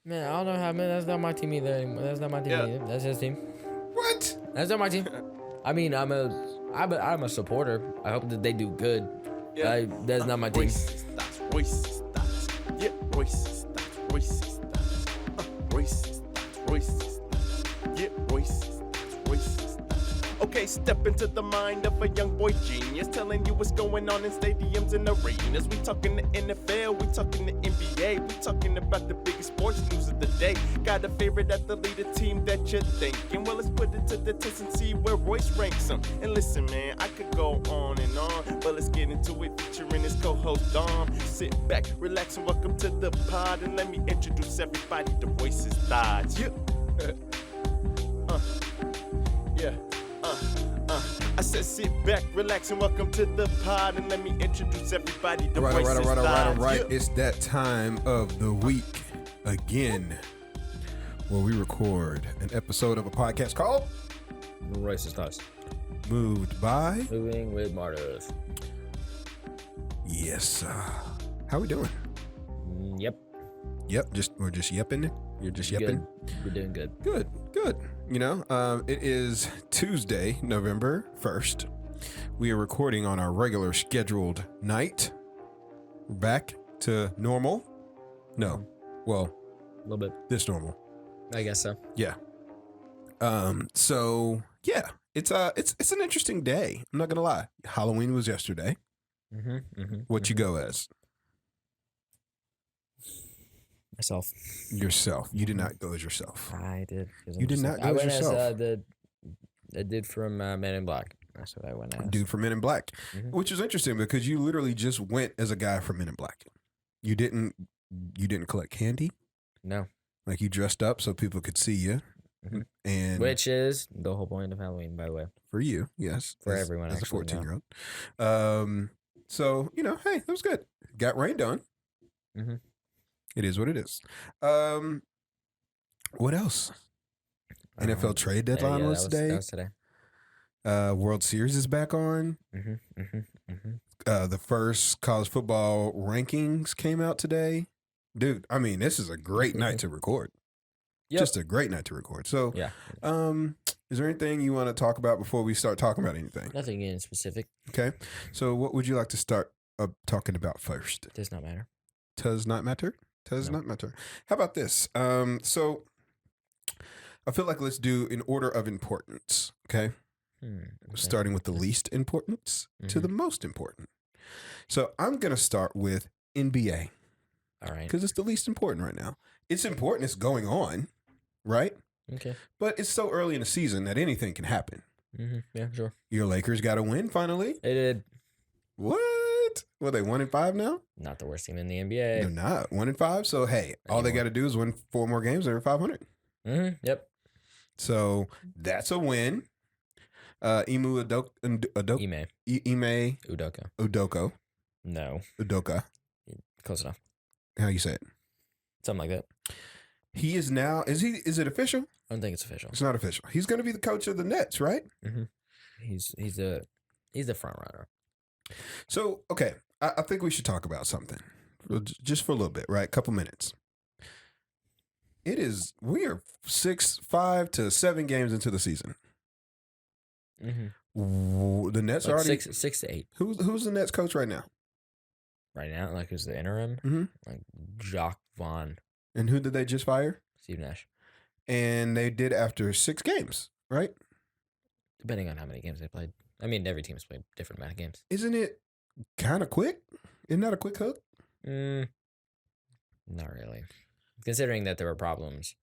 Man, I don't know how. Man, that's not my team either. Anymore. That's not my team either. That's his team. What? That's not my team. I mean, I'm a supporter. I hope that they do good. Yeah. That's not my team. Royce stocks, Royce stocks. Yeah, Royce stocks, Royce stocks. Royce stocks, Royce stocks. Yeah, Royce stocks, Royce stocks. Okay, step into the mind of a young boy genius, telling you what's going on in stadiums and arenas. We talking the NFL, we talking the NBA, we talking about the biggest sports news of the day. Got a favorite athlete, a team that you're thinking. Well, let's put it to the test and see where Royce ranks them. And listen, man, I could go on and on, but let's get into it, featuring his co-host Dom. Sit back, relax, and welcome to the pod, and let me introduce everybody to Royce's thoughts. Yeah. Yeah. I said sit back, relax, and welcome to the pod, and let me introduce everybody to Royce's thoughts. All right. Yeah. It's that time of the week again where we record an episode of a podcast called Royce's thoughts. Moved by. Moving with Mardis. Yes. How we doing? Yep. Yep. We're just yepping. You're just yepping. We're doing good. Good. You know, it is Tuesday, November 1st. We are recording on our regular scheduled night. We're back to normal. No. Well, A little bit. this normal. I guess so. Yeah. So yeah, it's an interesting day. I'm not gonna lie. Halloween was yesterday. What you go as? Myself. Yourself. You did not go as yourself. I did. You did not go I as went yourself. as the dude from Men in Black. That's what I went as. Dude from Men in Black, Mhm. which is interesting because you literally just went as a guy from Men in Black. You didn't collect candy. No. Like you dressed up so people could see you. Mhm. And Which is the whole point of Halloween, by the way. for you, yes, For everyone as a actually, no. 14-year-old. So you know, hey, that was good. Got rained on. Mhm. It is what it is. What else? NFL trade deadline was today. That was today. World Series is back on. The first college football rankings came out today. Dude, I mean, this is a great night to record. Yep. Just a great night to record. So, Yeah. is there anything you want to talk about before we start talking about anything? Nothing in specific. Okay. So, what would you like to start talking about first? Does not matter. Does not matter. Does No. not matter. How about this? So I feel like let's do in order of importance. Okay. Okay. Starting with the least importance to the most important. So I'm going to start with NBA All right. because it's the least important right now. It's important. It's going on, right? Okay. But it's so early in the season that anything can happen. Yeah, sure. Your Lakers got to win finally. They did. What? Well, they 1-5 now? Not the worst team in the NBA. They're not 1-5. So, hey, all they got to do is win 4 more games. They're 500. Yep. So that's a win. Ime Ime. Udoka. No. Udoka. Close enough. How you say it? Something like that. He is now. Is it official? I don't think it's official. It's not official. He's going to be the coach of the Nets, right? He's the front runner. So okay, I think we should talk about something, just for a little bit, right? A couple minutes. We are 5 to 7 games into the season. The Nets Like already 6 to 8 Who's the Nets coach right now? right now. Like who's the interim? Like Jacques Vaughn, And who did they just fire? Steve Nash. And they did after 6 games, right? Depending on how many games they played. I mean, every team's played a different amount of games. Isn't it kind of quick? Isn't that a quick hook? Not really. Considering that there were problems,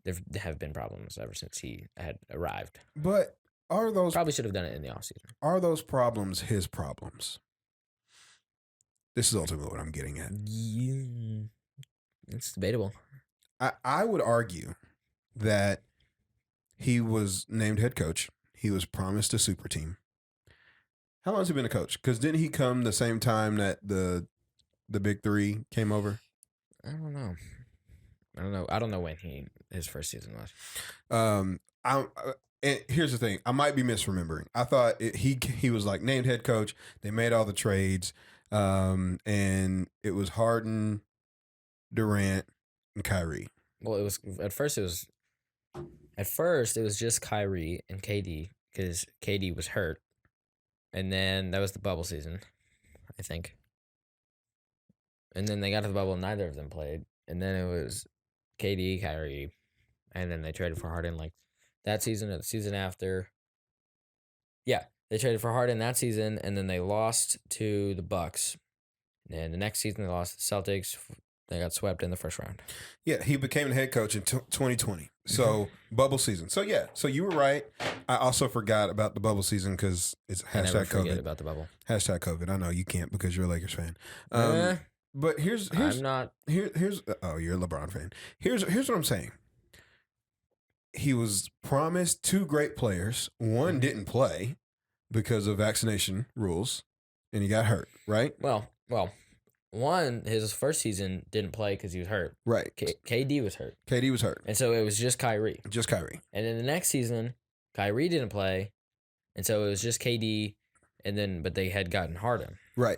there have been problems ever since he had arrived. But are those Probably should have done it in the offseason. are those problems his problems? This is ultimately what I'm getting at. Yeah, it's debatable. I would argue that he was named head coach. He was promised a super team. How long has he been a coach? Because didn't he come the same time that the big 3 came over? I don't know. I don't know when his first season was. And here's the thing. I might be misremembering. I thought he was like named head coach. They made all the trades. And it was Harden, Durant, and Kyrie. Well, it was at first it was just Kyrie and KD because KD was hurt, and then that was the bubble season, I think. And then they got to the bubble, and neither of them played, and then it was KD, Kyrie, and then they traded for Harden like that season or the season after. Yeah, they traded for Harden that season, and then they lost to the Bucks. And the next season they lost to the Celtics. They got swept in the first round. Yeah, he became the head coach in 2020. So bubble season. So yeah, so you were right. I also forgot about the bubble season because it's I never hashtag forget COVID. about the bubble. Hashtag COVID. I know you can't because you're a Lakers fan. But here's I'm not. here's oh, you're a LeBron fan. Here's what I'm saying. He was promised two great players. One didn't play because of vaccination rules, and he got hurt. Right. Well. One, his first season didn't play because he was hurt. Right. KD was hurt. KD was hurt. And so it was just Kyrie. Just Kyrie. And then the next season, Kyrie didn't play. And so it was just KD. But they had gotten Harden. Right.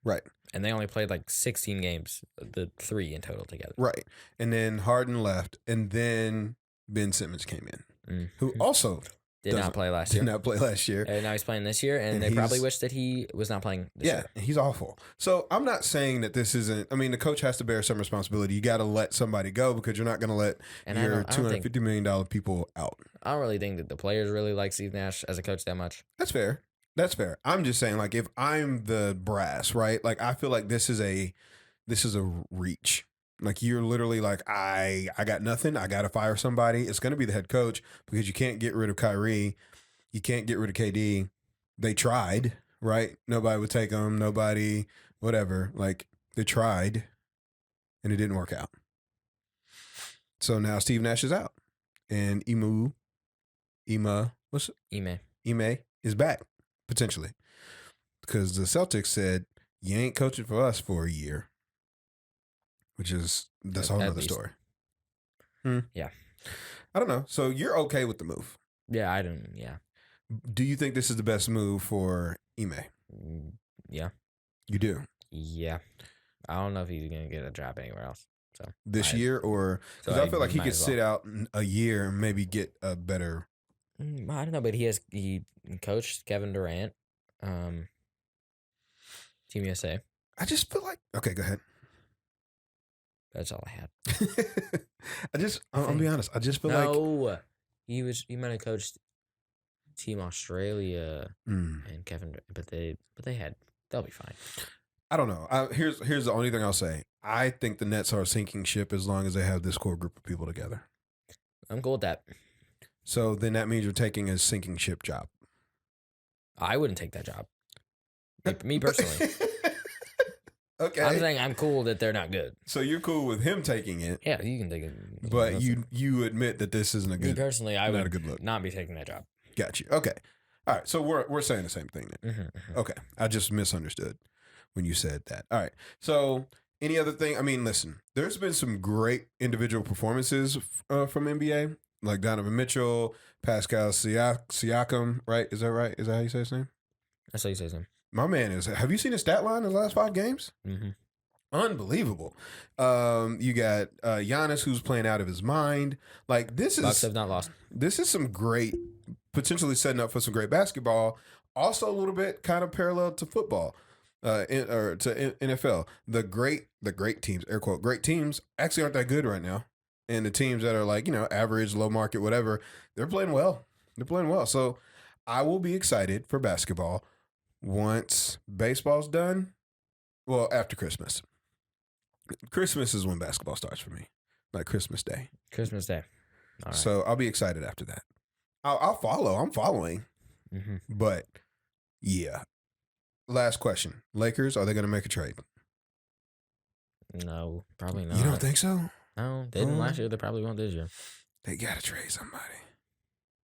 Right. And they only played like 16 games, the 3 in total together. Right. And then Harden left. And then Ben Simmons came in, who also did not play last year. Did not play last year. And now he's playing this year, and they probably wish that he was not playing this year. Yeah, he's awful. So I'm not saying that this isn't. I mean, the coach has to bear some responsibility. You got to let somebody go because you're not going to let your $250 million people out. I don't really think that the players really like Steve Nash as a coach that much. That's fair. That's fair. I'm just saying, like, if I'm the brass, right? Like, I feel like this is a reach. Like, you're literally like, I got nothing. I got to fire somebody. It's going to be the head coach because you can't get rid of Kyrie. You can't get rid of KD. They tried, right? Nobody would take them. Nobody, whatever. Like, they tried, and it didn't work out. So now Steve Nash is out. And Ime is back, potentially. Because the Celtics said, you ain't coaching for us for a year. That's a whole other story. Yeah. I don't know. So you're okay with the move? Yeah, I don't. Yeah. Do you think this is the best move for Ime? Yeah. You do? Yeah. I don't know if he's going to get a job anywhere else. So this year, or because I feel like he could sit out a year and maybe get a better. I don't know, but he coached Kevin Durant, Team USA. I just feel like okay. Go ahead. That's all I had. I'll be honest. I just feel like he might have coached Team Australia and Kevin, but they'll be fine. I don't know. Here's the only thing I'll say. I think the Nets are a sinking ship as long as they have this core group of people together. I'm cool with that. So then that means you're taking a sinking ship job. I wouldn't take that job. Me personally. Okay. I'm saying I'm cool that they're not good. So you're cool with him taking it. Yeah, you can take it. But you admit that this isn't a good. Me personally, I would a good look. Not be taking that job. Got you. Okay. All right. So we're saying the same thing then. Mm-hmm. Okay. I just misunderstood when you said that. All right. So any other thing? I mean, listen, there's been some great individual performances from NBA, like Donovan Mitchell, Pascal Siakam, right? Is that right? Is that how you say his name? That's how you say his name. My man is. Have you seen his stat line in the last 5 games? Mm-hmm. Unbelievable. You got Giannis, who's playing out of his mind. Like Bucks have not lost. This is some great, potentially setting up for some great basketball. Also, a little bit kind of parallel to football, to NFL. The great teams, air quote, great teams actually aren't that good right now. And the teams that are like, average, low market, whatever, they're playing well. So I will be excited for basketball once baseball's done. Well, after Christmas. Christmas is when basketball starts for me, like Christmas Day. Christmas Day. All right. So I'll be excited after that. I'll follow. I'm following. Mm-hmm. But yeah. Last question. Lakers, are they going to make a trade? No, probably not. You don't think so? No, they didn't last year. They probably won't this year. They got to trade somebody.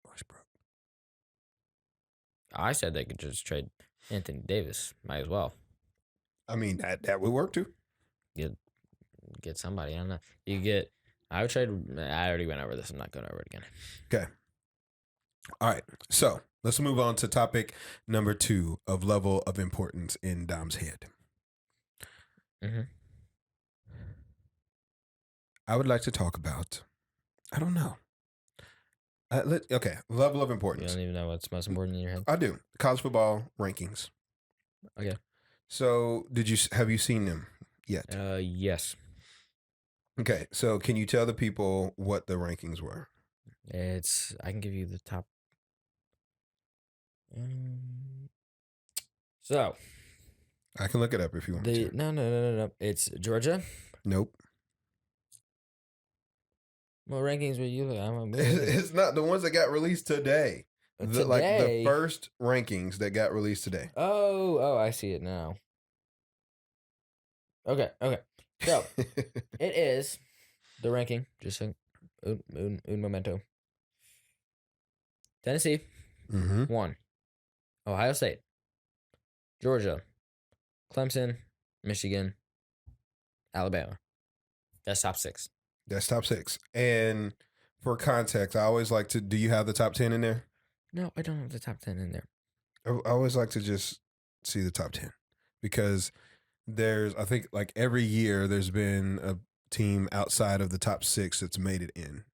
Westbrook. I said they could just trade Anthony Davis. Might as well. I mean, that would work too. Get somebody. I don't know. I would trade. I already went over this. I'm not going over it again. Okay. All right. So let's move on to topic number 2 of level of importance in Dom's head. Mm-hmm. I would like to talk about. I don't know. Level of You importance. don't even know what's most important in your head. I do. College football rankings. Okay. So, have you seen them yet? Yes. Okay. So, can you tell the people what the rankings were? I can give you the top. So I can look it up if you want me to. no. It's Georgia. Nope. What rankings were you? It's not the ones that got released today. Like the Today? first rankings that got released today. Oh, I see it now. Okay. So it is the ranking. Just un momento. Tennessee, 1. Ohio State, Georgia, Clemson, Michigan, Alabama. That's top 6. That's top 6. And for context, I always like to. Do you have the top 10 in there? No, I don't have the top 10 in there. I always like to just see the top 10 because I think like every year there's been a team outside of the top 6 that's made it in.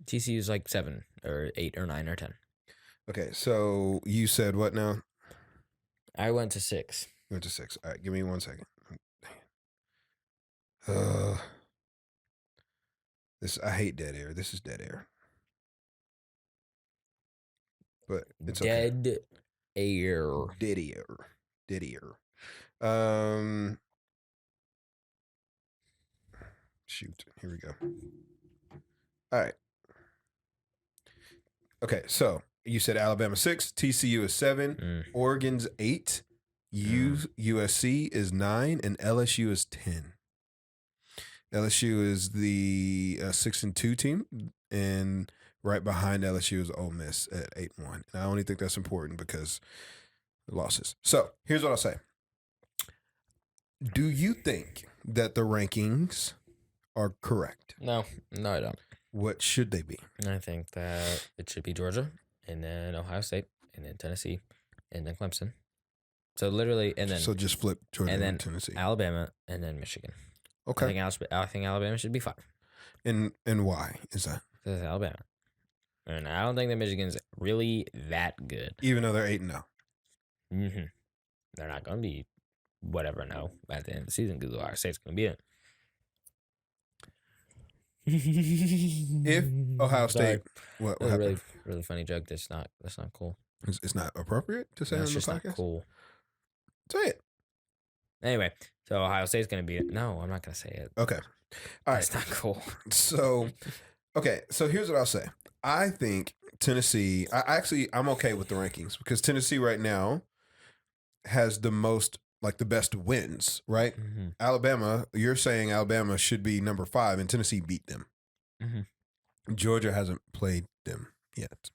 TCU is like 7 or 8 or 9 or 10. Okay, so you said what now? I went to 6. You went to 6. All right, give me 1 second. I hate dead air. This is dead air. But it's okay. Dead air. Dead air. Shoot. Here we go. All right. Okay, so you said Alabama 6, TCU is 7, Oregon's 8, USC is 9, and LSU is 10. LSU is the 6-2 team, and right behind LSU is Ole Miss at 8-1. And I only think that's important because losses. So here's what I'll say. Do you think that the rankings are correct? No, I don't. What should they be? I think that it should be Georgia, and then Ohio State, and then Tennessee, and then Clemson. So literally, and then So just flip Georgia and then and Tennessee. Alabama, and then Michigan. Okay. I think Alabama should be 5. And why is that? Because it's Alabama. And I don't think that Michigan's really that good. Even though they're 8-0. Mm-hmm. They're not going to be whatever, no, at the end of the season because Ohio State's going to be it. If Ohio State, what that was a happened? really, really funny joke. That's not cool. It's not appropriate to say That's on the just podcast? not cool. Say it. Anyway, so Ohio State's going to be it. No, I'm not going to say it. Okay. All right. That's not cool. So here's what I'll say. I think Tennessee, I'm okay with the rankings because Tennessee right now has the most, like the best wins, right? Mm-hmm. Alabama, you're saying Alabama should be number 5 and Tennessee beat them. Mm-hmm. Georgia hasn't played them yet.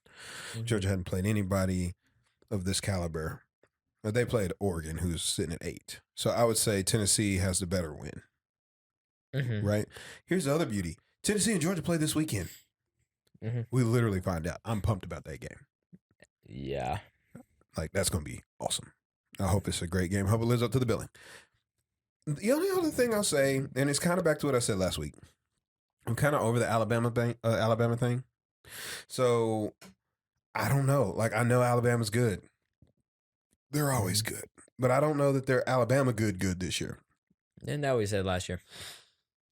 Mm-hmm. Georgia hadn't played anybody of this caliber. They played Oregon, who's sitting at 8. So I would say Tennessee has the better win. Mm-hmm. Right? Here's the other beauty. Tennessee and Georgia play this weekend. Mm-hmm. We literally find out. I'm pumped about that game. Yeah. Like, that's going to be awesome. I hope it's a great game. I hope it lives up to the billing. The only other thing I'll say, and it's kind of back to what I said last week. I'm kind of over the Alabama thing. So, I don't know. Like, I know Alabama's good. They're always good. But I don't know that they're Alabama good this year. And that we said last year.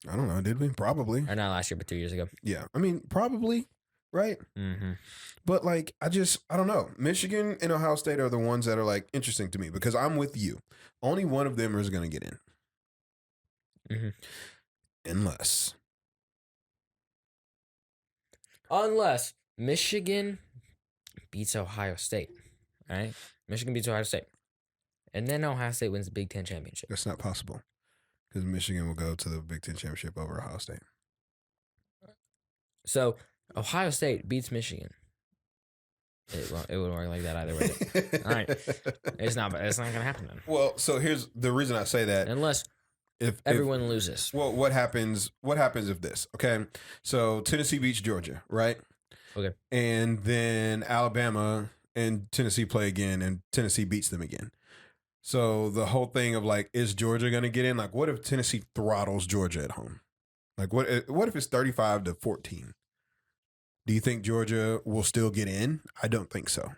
I don't know. Did we? Probably. Or not last year, but 2 years ago. Yeah. I mean, probably. Right? Mm-hmm. But, like, I don't know. Michigan and Ohio State are the ones that are, like, interesting to me because I'm with you. Only one of them is going to get in. Mm-hmm. Unless Michigan beats Ohio State. All right? Michigan beats Ohio State. And then Ohio State wins the Big Ten championship. That's not possible because Michigan will go to the Big Ten championship over Ohio State. So Ohio State beats Michigan. It wouldn't work like that either way. All right. It's not going to happen then. Well, so here's the reason I say that. Unless if everyone loses. Well, what happens if this? Okay. So Tennessee beats Georgia, right? Okay. And then Alabama and Tennessee play again and Tennessee beats them again. So the whole thing of like, is Georgia going to get in? Like, what if Tennessee throttles Georgia at home? Like, what if it's 35-14? Do you think Georgia will still get in? I don't think so.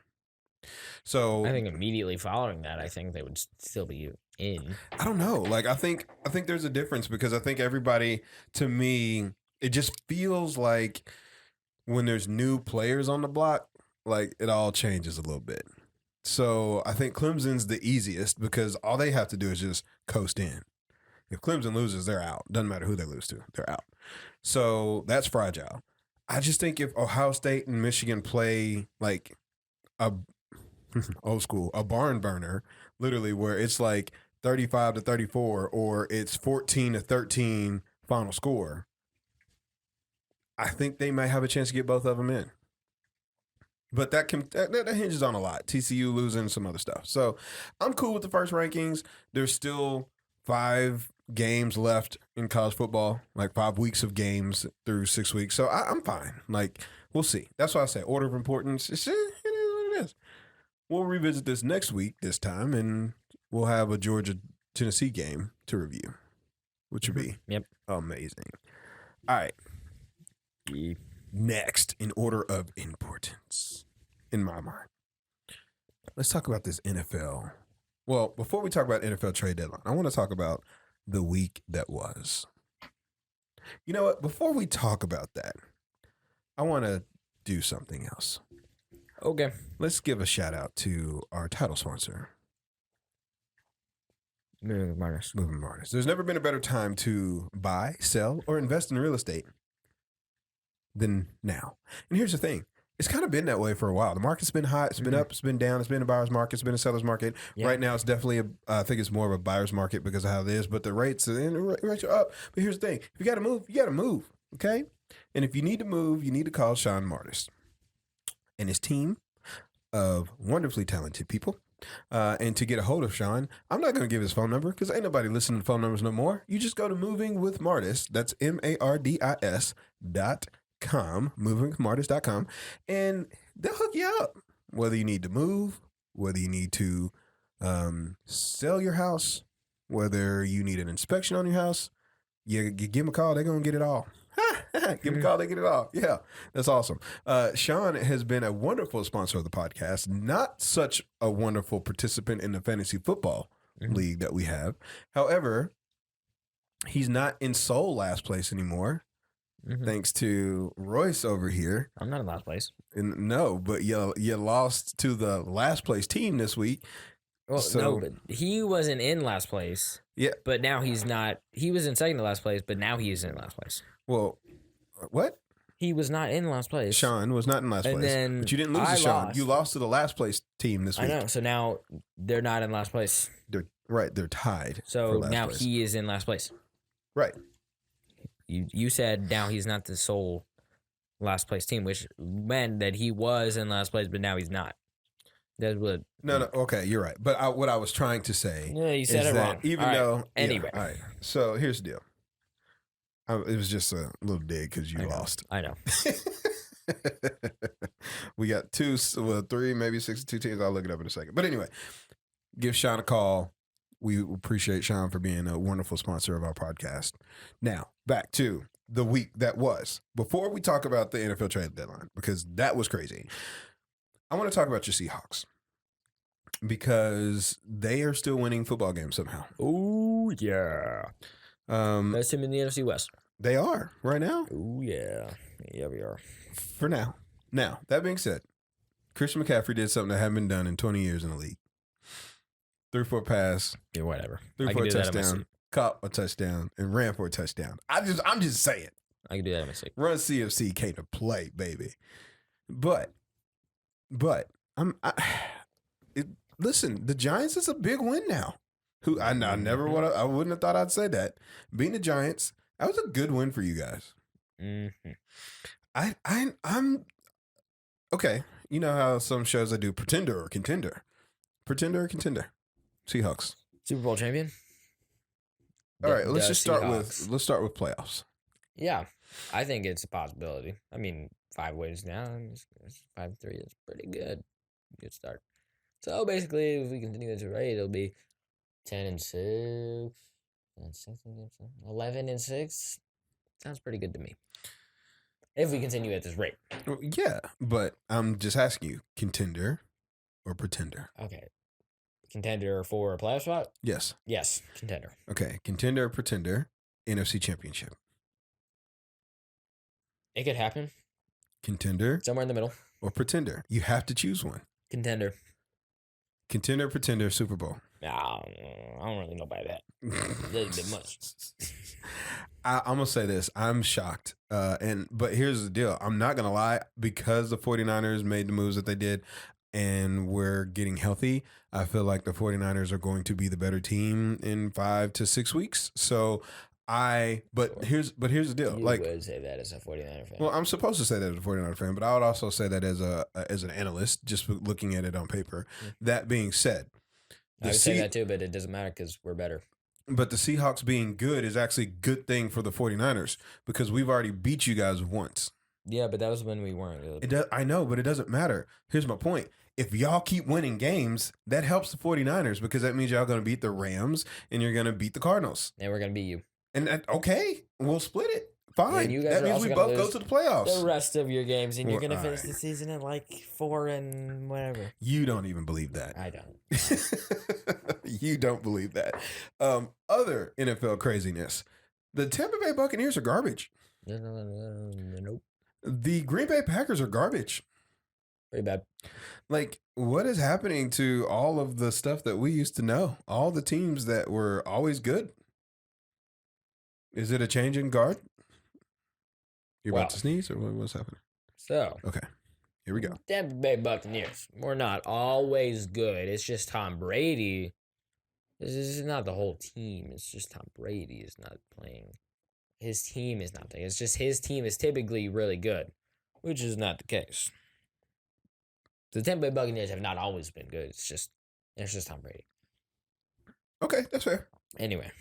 So I think immediately following that, I think they would still be in. I don't know. Like, I think there's a difference because I think everybody, to me, it just feels like when there's new players on the block, like it all changes a little bit. So I think Clemson's the easiest because all they have to do is just coast in. If Clemson loses, they're out. Doesn't matter who they lose to, they're out. So that's fragile. I just think if Ohio State and Michigan play like a old school, a barn burner, literally where it's like 35-34 or it's 14-13 final score, I think they might have a chance to get both of them in. But that hinges on a lot. TCU losing, some other stuff. So I'm cool with the first rankings. There's still 5 games left in college football, like 5 weeks of games through 6 weeks. So I'm fine. Like, we'll see. That's why I say order of importance. It is what it is. We'll revisit this next week this time, and we'll have a Georgia-Tennessee game to review, which would be amazing. All right. Next, in order of importance, in my mind, let's talk about this NFL. Well, before we talk about NFL trade deadline, I want to talk about the week that was. You know what? Before we talk about that, I want to do something else. Okay. Let's give a shout out to our title sponsor, Moving Mardis. Moving Mardis. There's never been a better time to buy, sell, or invest in real estate than now. And here's the thing. It's kind of been that way for a while. The market's been hot. It's been up. It's been down. It's been a buyer's market. It's been a seller's market. Yeah. Right now, it's definitely I think it's more of a buyer's market because of how it is. But the rates are up. But here's the thing. If you got to move, you got to move. Okay? And if you need to move, you need to call Sean Mardis and his team of wonderfully talented people. And to get a hold of Sean, I'm not going to give his phone number because ain't nobody listening to phone numbers no more. You just go to Moving with Mardis. That's MARDIS.com, movingwithmardis.com, and they'll hook you up. Whether you need to move, whether you need to sell your house, whether you need an inspection on your house, you give them a call. They're going to get it all. Give them a call. They get it all. Yeah, that's awesome. Sean has been a wonderful sponsor of the podcast. Not such a wonderful participant in the fantasy football league that we have. However, he's not in sole last place anymore. Thanks to Royce over here. I'm not in last place. No, but you lost to the last place team this week. Well, no, but he wasn't in last place. Yeah. But now he's not. He was in second to last place, but now he is in last place. Well, what? He was not in last place. Sean was not in last place. Then but you didn't lose to Sean. You lost to the last place team this week. I know. So now they're not in last place. They're tied. So now he is in last place. Right. You said now he's not the sole last place team, which meant that he was in last place, but now he's not. That's what. No. Okay, you're right. But what I was trying to say. Yeah, you said it wrong. Even though. Anyway. All right. So here's the deal. It was just a little dig because you lost. I know. We got 3, maybe 62 teams. I'll look it up in a second. But anyway, give Sean a call. We appreciate Sean for being a wonderful sponsor of our podcast. Now, back to the week that was. Before we talk about the NFL trade deadline, because that was crazy, I want to talk about your Seahawks because they are still winning football games somehow. Oh, yeah. Best team in the NFC West. They are right now. Oh, yeah. Yeah, we are. For now. Now, that being said, Christian McCaffrey did something that hadn't been done in 20 years in the league. 3-4 pass. Yeah, whatever. 3-4 touchdown. Caught a touchdown and ran for a touchdown. I'm just saying. I can do that in my sleep. Run CFC came to play, baby. But listen, the Giants is a big win now. I wouldn't have thought I'd say that. Beating the Giants, that was a good win for you guys. I'm okay. You know how some shows I do pretender or contender. Pretender or contender. Seahawks. Super Bowl champion. All right, let's start with playoffs. Yeah, I think it's a possibility. I mean, 5 wins now, 5-3 is pretty good. Good start. So basically, if we continue this rate, it'll be 10-6, 11-6. Sounds pretty good to me. If we continue at this rate. Well, yeah, but I'm just asking you, contender or pretender? Okay. Contender for a playoff spot? Yes. Yes, contender. Okay, contender or pretender, NFC Championship. It could happen. Contender Somewhere in the middle. or pretender? You have to choose one. Contender. Contender, pretender, Super Bowl. Nah, I don't really know about that. Doesn't bit much. I'm gonna say this. I'm shocked. But here's the deal. I'm not gonna lie, because the 49ers made the moves that they did and we're getting healthy, I feel like the 49ers are going to be the better team in 5 to 6 weeks. So here's the deal. You Like, would say that as a 49er fan. well, I'm supposed to say that as a 49er fan, but I would also say that as an analyst, just looking at it on paper. Yeah. That being said, I would say that too, but it doesn't matter because we're better. but the Seahawks being good is actually a good thing for the 49ers because we've already beat you guys once. Yeah, but that was when we weren't good. I know, but it doesn't matter. Here's my point. If y'all keep winning games, that helps the 49ers because that means y'all going to beat the Rams and you're going to beat the Cardinals. And we're going to beat you. And okay, we'll split it. Fine. You guys That are means also we gonna both go lose to the playoffs. the rest of your games, and you're Well, going to finish alright. the season at like 4 and whatever. You don't even believe that. I don't. You don't believe that. Other NFL craziness. The Tampa Bay Buccaneers are garbage. Nope. The Green Bay Packers are garbage. Pretty bad. Like, what is happening to all of the stuff that we used to know? All the teams that were always good. Is it a change in guard? You're about to sneeze, or what's happening? So, Okay, here we go. Tampa Bay Buccaneers. We're not always good. It's just Tom Brady. This is not the whole team. It's just Tom Brady is not playing. His team is not playing. It's just his team is typically really good, which is not the case. The Tampa Bay Buccaneers have not always been good. It's just Tom Brady. Okay, that's fair. Anyway.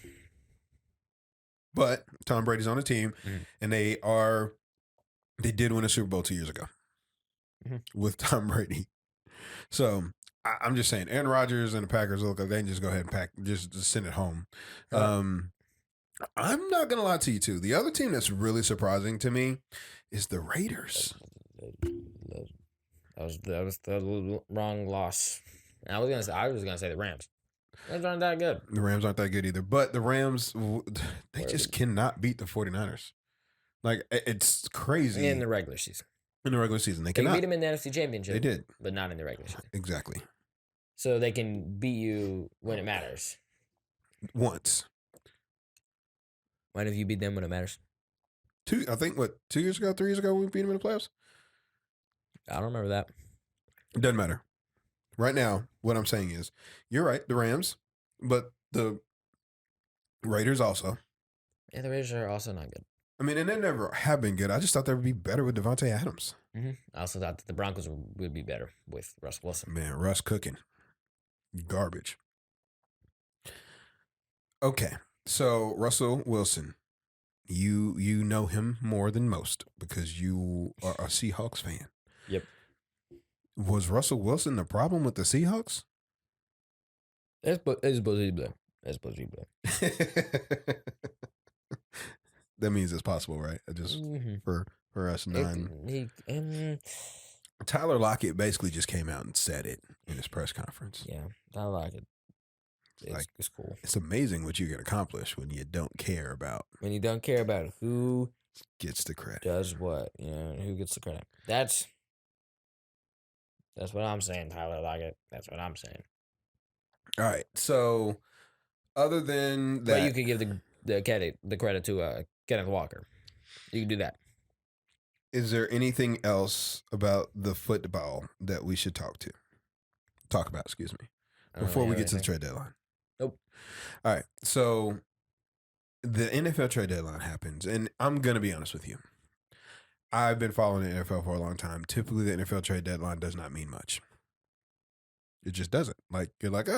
But Tom Brady's on the team, and they did win a Super Bowl 2 years ago with Tom Brady. So I'm just saying, Aaron Rodgers and the Packers look like they can just go ahead and just send it home. I'm not gonna lie to you too. The other team that's really surprising to me is the Raiders. That was the wrong loss. I was gonna say the Rams. Rams aren't that good. The Rams aren't that good either. But the Rams, they just cannot beat the 49ers. Like, it's crazy. In the regular season. In the regular season. They They cannot. beat them in the NFC Championship. They did. But not in the regular season. Exactly. So they can beat you when it matters. Once. When have you beat them when it matters? 2 years ago, 3 years ago, we beat them in the playoffs? I don't remember that. It doesn't matter. Right now, what I'm saying is, you're right, the Rams, but the Raiders also. Yeah, the Raiders are also not good. I mean, and they never have been good. I just thought they would be better with Devontae Adams. I also thought that the Broncos would be better with Russ Wilson. Man, Russ cooking. Garbage. Okay, so Russell Wilson. You know him more than most because you are a Seahawks fan. Yep. Was Russell Wilson the problem with the Seahawks? Es posible. Es posible. That means it's possible, right? Just for us Tyler Lockett basically just came out and said it in his press conference. Yeah, I like it. It's cool. It's amazing what you can accomplish when you don't care about. When you don't care about who gets the credit, does what, who gets the credit. That's what I'm saying, Tyler Lockett. That's what I'm saying. All right. So, other than that, but you could give the credit to Kenneth Walker. You can do that. Is there anything else about the football that we should talk about? Excuse me, before we get to the trade deadline. Nope. All right. So, the NFL trade deadline happens, and I'm gonna be honest with you. I've been following the NFL for a long time. Typically, the NFL trade deadline does not mean much. It just doesn't. Like, you're like,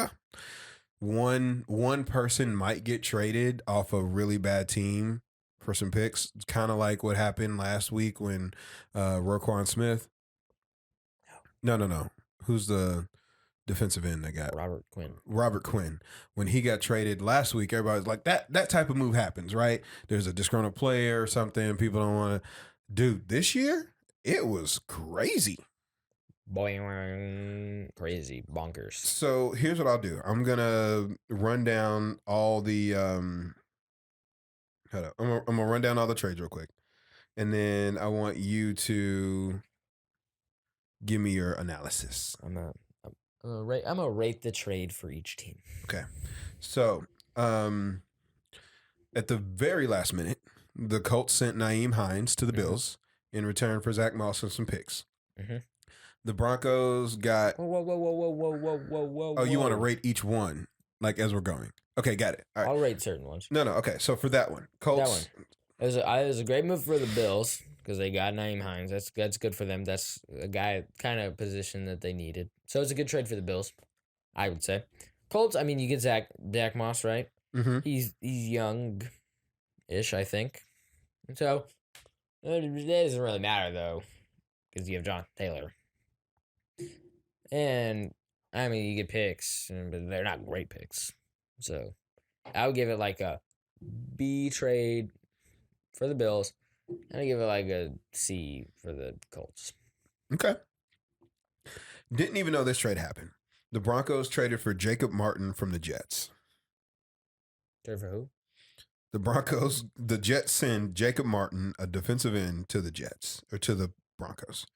one person might get traded off a really bad team for some picks. It's kind of like what happened last week when Roquan Smith. No. Who's the defensive end they got. Robert Quinn. When he got traded last week, everybody was like, that type of move happens, right? There's a disgruntled player or something. People don't want to. Dude, this year, it was crazy. Boing, crazy, bonkers. So here's what I'll do. I'm going to run down all the... hold up. I'm going to run down all the trades real quick. And then I want you to give me your analysis. I'm gonna rate the trade for each team. Okay. So, at the very last minute, the Colts sent Nyheim Hines to the Bills in return for Zach Moss and some picks. Mm-hmm. The Broncos got... Whoa. Oh, you want to rate each one, like, as we're going? Okay, got it. All right. I'll rate certain ones. No. Okay, so for that one, Colts... That one. It was a great move for the Bills because they got Nyheim Hines. That's good for them. That's a guy kind of position that they needed. So it's a good trade for the Bills, I would say. Colts, I mean, you get Zach Moss, right? Mm-hmm. He's young-ish, I think. So it doesn't really matter, though, because you have John Taylor. And, I mean, you get picks, but they're not great picks. So I would give it like a B trade for the Bills, and I give it like a C for the Colts. Okay. Didn't even know this trade happened. The Broncos traded for Jacob Martin from the Jets. Trade for who? The Jets send Jacob Martin, a defensive end, to the Jets, or to the Broncos.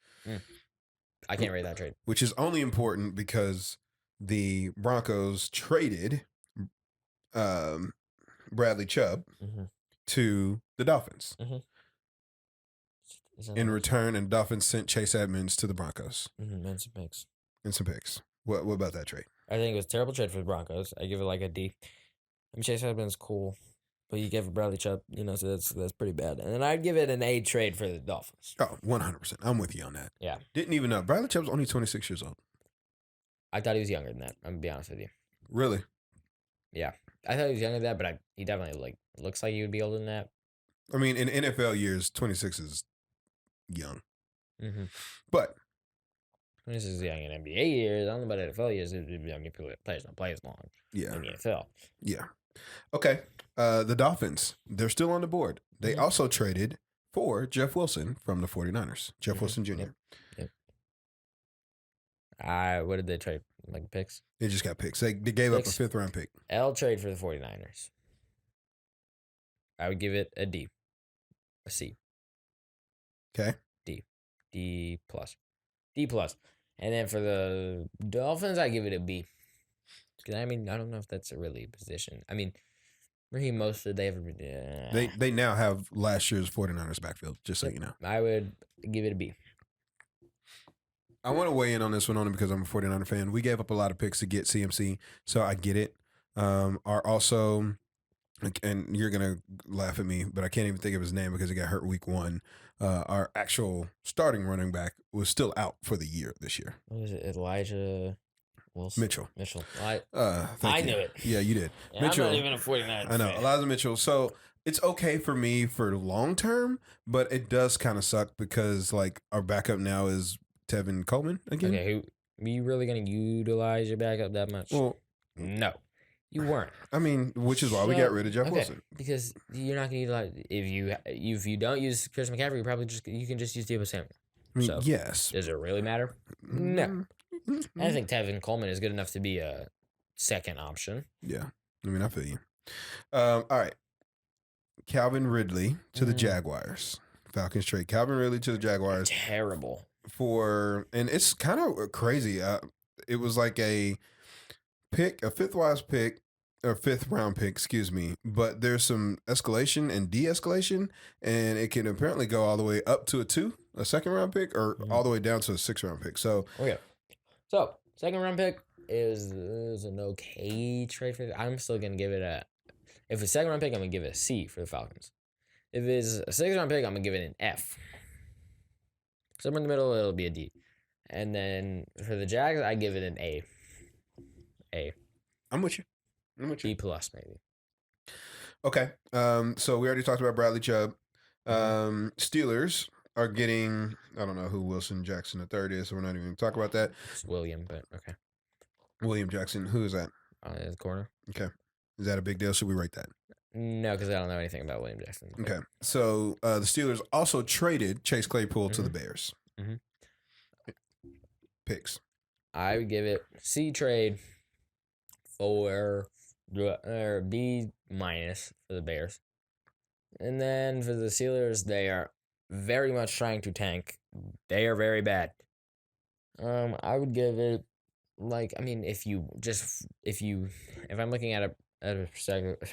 I can't rate that trade. Which is only important because the Broncos traded Bradley Chubb to the Dolphins. In return, and Dolphins sent Chase Edmonds to the Broncos. And some picks. What about that trade? I think it was a terrible trade for the Broncos. I give it like a D. I mean, Chase Edmonds is cool, but you gave it Bradley Chubb, so that's pretty bad. And then I'd give it an A trade for the Dolphins. Oh, 100%. I'm with you on that. Yeah. Didn't even know. Bradley Chubb's only 26 years old. I thought he was younger than that. I'm going to be honest with you. Really? Yeah. I thought he was younger than that, but he definitely looks like he would be older than that. I mean, in NFL years, 26 is young. Mm-hmm. But 26 is young in NBA years. I don't know about NFL years. I mean, players don't play as long in the NFL. Yeah. Okay. The Dolphins, they're still on the board. They also traded for Jeff Wilson from the 49ers. Jeff Wilson Jr. Yep. What did they trade? Like picks? They just got picks. They gave up a 5th-round pick. L trade for the 49ers. I would give it a D. A C. Okay. D plus. D plus. And then for the Dolphins, I give it a B. I mean, I don't know if that's a really position. I mean, Raheem Mostert, they ever been. They now have last year's 49ers backfield, just so you know. I would give it a B. I want to weigh in on this one only because I'm a 49er fan. We gave up a lot of picks to get CMC, so I get it. Are also, and you're going to laugh at me, but I can't even think of his name because he got hurt week 1. Our actual starting running back was still out for the year this year. What was it? Elijah Wilson? Mitchell. I knew it. Yeah, you did. Yeah, Mitchell, I'm not even a 49er I know. fan. Elijah Mitchell. So it's okay for me for long term, but it does kind of suck because our backup now is Tevin Coleman again. Okay, are you really going to utilize your backup that much? Well, no, you weren't. I mean, which is why we got rid of Jeff Wilson. Because you're not going to utilize. If you don't use Chris McCaffrey, you can just use Deebo Samuel. I mean, So, yes. Does it really matter? No. I think Tevin Coleman is good enough to be a second option. Yeah. I mean, I feel you. All right. Calvin Ridley to the Jaguars. Falcons trade Calvin Ridley to the Jaguars. Terrible. And it's kind of crazy. It was like a 5th-wise pick, or 5th-round pick, excuse me. But there's some escalation and de-escalation, and it can apparently go all the way up to a 2nd-round pick, or all the way down to a 6th-round pick. So, okay. So 2nd-round pick is an okay trade for. I'm still gonna give it a. If it's 2nd-round pick, I'm gonna give it a C for the Falcons. If it's a 6th-round pick, I'm gonna give it an F. Somewhere in the middle, it'll be a D. And then for the Jags, I give it an A. I'm with you. B plus, maybe. Okay. So we already talked about Bradley Chubb. Steelers are getting, I don't know who Wilson Jackson III is, so we're not even going to talk about that. It's William, but okay. William Jackson. Who is that? The corner. Okay. Is that a big deal? Should we rate that? No, because I don't know anything about William Jackson. Okay. So the Steelers also traded Chase Claypool to the Mhm. Bears. Mhm. Picks. I would give it C trade for or B minus for the Bears. And then for the Steelers, they are very much trying to tank. They are very bad. I would give it like, I mean, if I'm looking at a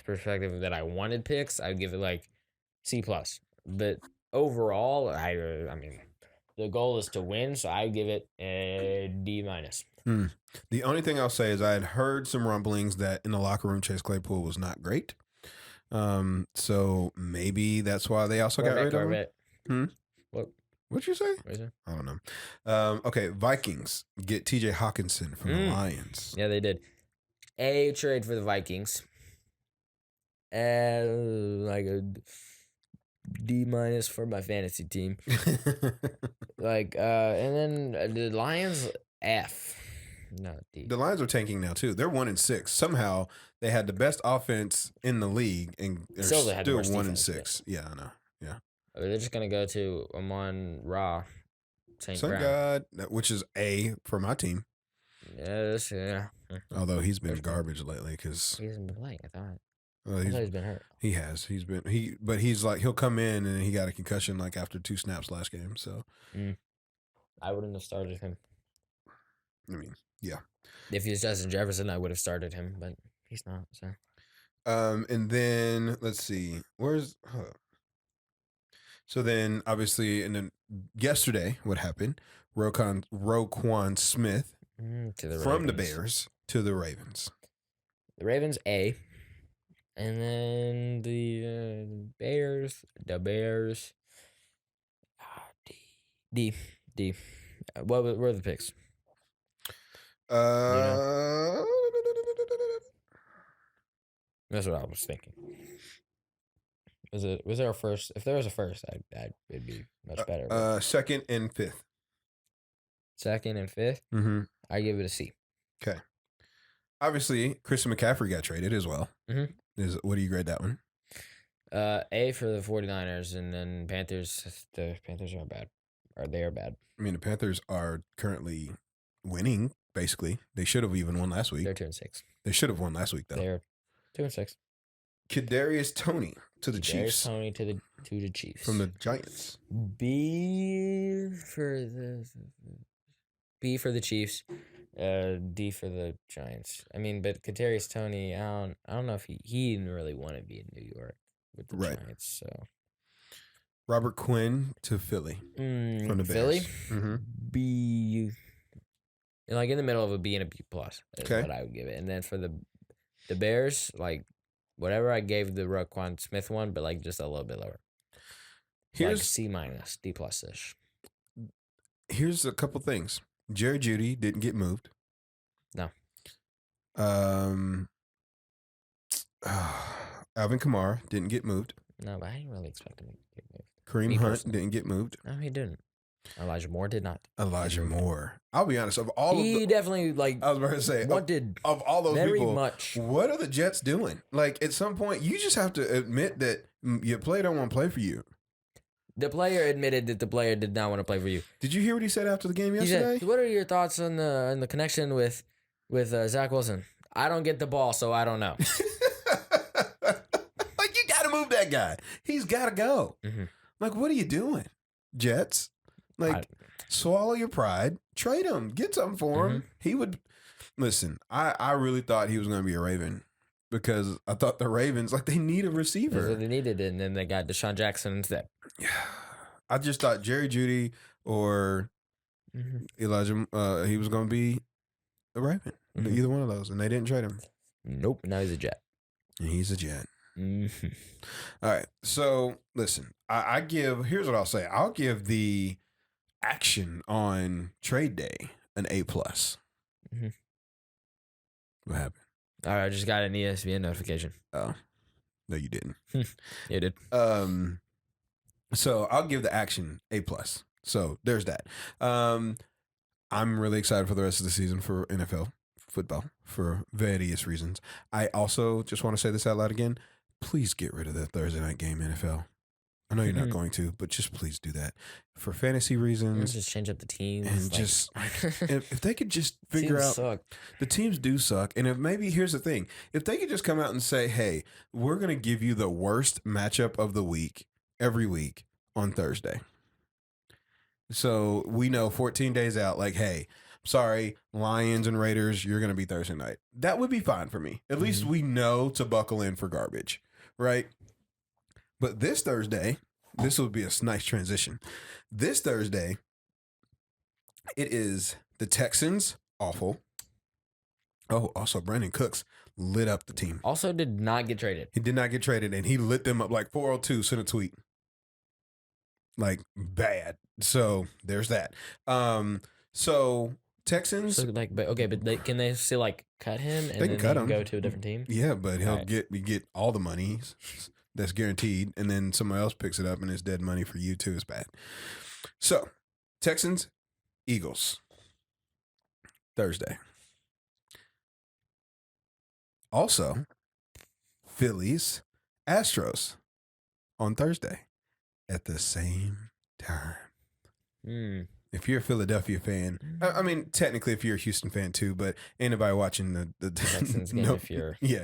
perspective that I wanted picks, I'd give it like C plus. But overall, I mean, the goal is to win, so I give it a D minus. The only thing I'll say is I had heard some rumblings that in the locker room, Chase Claypool was not great. So maybe that's why they also got rid of him. What'd you say? I don't know. Okay, Vikings get TJ Hawkinson from the Lions. Yeah, they did. A trade for the Vikings. Like a D minus for my fantasy team. And then the Lions F. No, D. The Lions are tanking now too. They're 1-6. Somehow they had the best offense in the league and they're still 1-6. Yeah, I know. Yeah. They're just gonna go to Amon Ra, St. Sun God, which is A for my team. Yes, yeah. Although he's been garbage lately because he hasn't been playing. I thought he's been hurt. He has. But he's like he'll come in and he got a concussion like after 2 snaps last game. So I wouldn't have started him. I mean, yeah. If he was Justin Jefferson, I would have started him, but he's not. So. And then let's see, So then, obviously, and then yesterday, what happened? Roquan Smith from the Bears to the Ravens. The Ravens A, and then the Bears. D. What were the picks? That's what I was thinking. Was there a first? If there was a first, it'd be much better. Second and fifth. Second and fifth? Mm-hmm. I give it a C. Okay. Obviously, Christian McCaffrey got traded as well. Mm-hmm. What do you grade that one? A for the 49ers, and then Panthers. The Panthers are bad. They are bad. I mean, the Panthers are currently winning, basically. They should have even won last week. They're 2-6. They should have won last week, though. They're 2-6. Kadarius Toney to the Chiefs. Toney to the Chiefs. From the Giants. B for the Chiefs. D for the Giants. I mean, but Kadarius Toney, I don't know if he didn't really want to be in New York with the Giants. So Robert Quinn to Philly from the Bears. Philly. Mm-hmm. B, like in the middle of a B and a B plus. Is what I would give it. And then for the Bears, like whatever I gave the Roquan Smith one, but like just a little bit lower. Here's like C minus, D plus ish. Here's a couple things. Jerry Jeudy didn't get moved. No. Alvin Kamara didn't get moved. No, but I didn't really expect him to get moved. Kareem Hunt didn't get moved. No, he didn't. Elijah Moore did not. Elijah Moore. I'll be honest. Of all he definitely I was about to say wanted of all those very people. Much. What are the Jets doing? Like at some point, you just have to admit that your player don't want to play for you. The player admitted that the player did not want to play for you. Did you hear what he said after the game yesterday? He said, "What are your thoughts on the connection with Zach Wilson? I don't get the ball, so I don't know." Like you got to move that guy. He's got to go. Mm-hmm. Like what are you doing, Jets? Like swallow your pride, trade him, get something for him. He would listen. I really thought he was going to be a Raven. Because I thought the Ravens, like, they need a receiver. That's what they needed, and then they got Deshaun Jackson instead. Yeah. I just thought Jerry Jeudy or Elijah, he was going to be a Raven. Either one of those, and they didn't trade him. Nope. Now he's a Jet. And he's a Jet. All right. So, listen, here's what I'll say. I'll give the action on trade day an A+. What happened? All right, I just got an ESPN notification. Oh, no, you didn't. You did. So I'll give the action A+. So there's that. I'm really excited for the rest of the season for NFL football for various reasons. I also just want to say this out loud again. Please get rid of the Thursday night game, NFL. I know you're not going to, but just please do that for fantasy reasons. Just change up the teams. And just if they could just figure out the teams do suck. And if maybe here's the thing, if they could just come out and say, hey, we're going to give you the worst matchup of the week every week on Thursday. So we know 14 days out, like, hey, sorry, Lions and Raiders, you're going to be Thursday night. That would be fine for me. At least we know to buckle in for garbage, right? But this Thursday, this will be a nice transition. This Thursday, it is the Texans, awful. Oh, also Brandon Cooks lit up the team. Also did not get traded. He did not get traded, and he lit them up like 402, sent a tweet. Like, bad. So, there's that. So, Texans. So, like, but can they still, like, cut him and they can cut him. Go to a different team? Yeah, but he'll get all the money. That's guaranteed, and then someone else picks it up, and it's dead money for you too. It's bad. So, Texans, Eagles, Thursday. Also, Phillies, Astros on Thursday at the same time. If you're a Philadelphia fan, I mean, technically, if you're a Houston fan too, but ain't nobody watching the Texans game.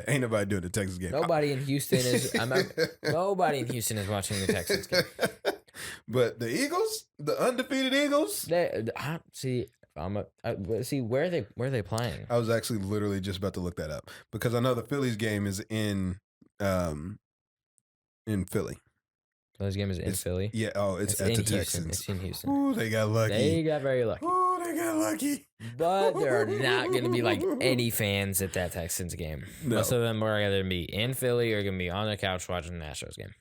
Ain't nobody doing the Texans game. Nobody in Houston is. Nobody in Houston is watching the Texans game. But the Eagles, the undefeated Eagles, see where are they playing? I was actually literally just about to look that up because I know the Phillies game is in Philly. Phillies game is in Philly. Yeah. Oh, it's at in the Houston. Texans. It's in Houston. Ooh, they got lucky. They got very lucky. Ooh, they got lucky. But there are not going to be like any fans at that Texans game. No. Most of them are either going to be in Philly or going to be on the couch watching the Astros game.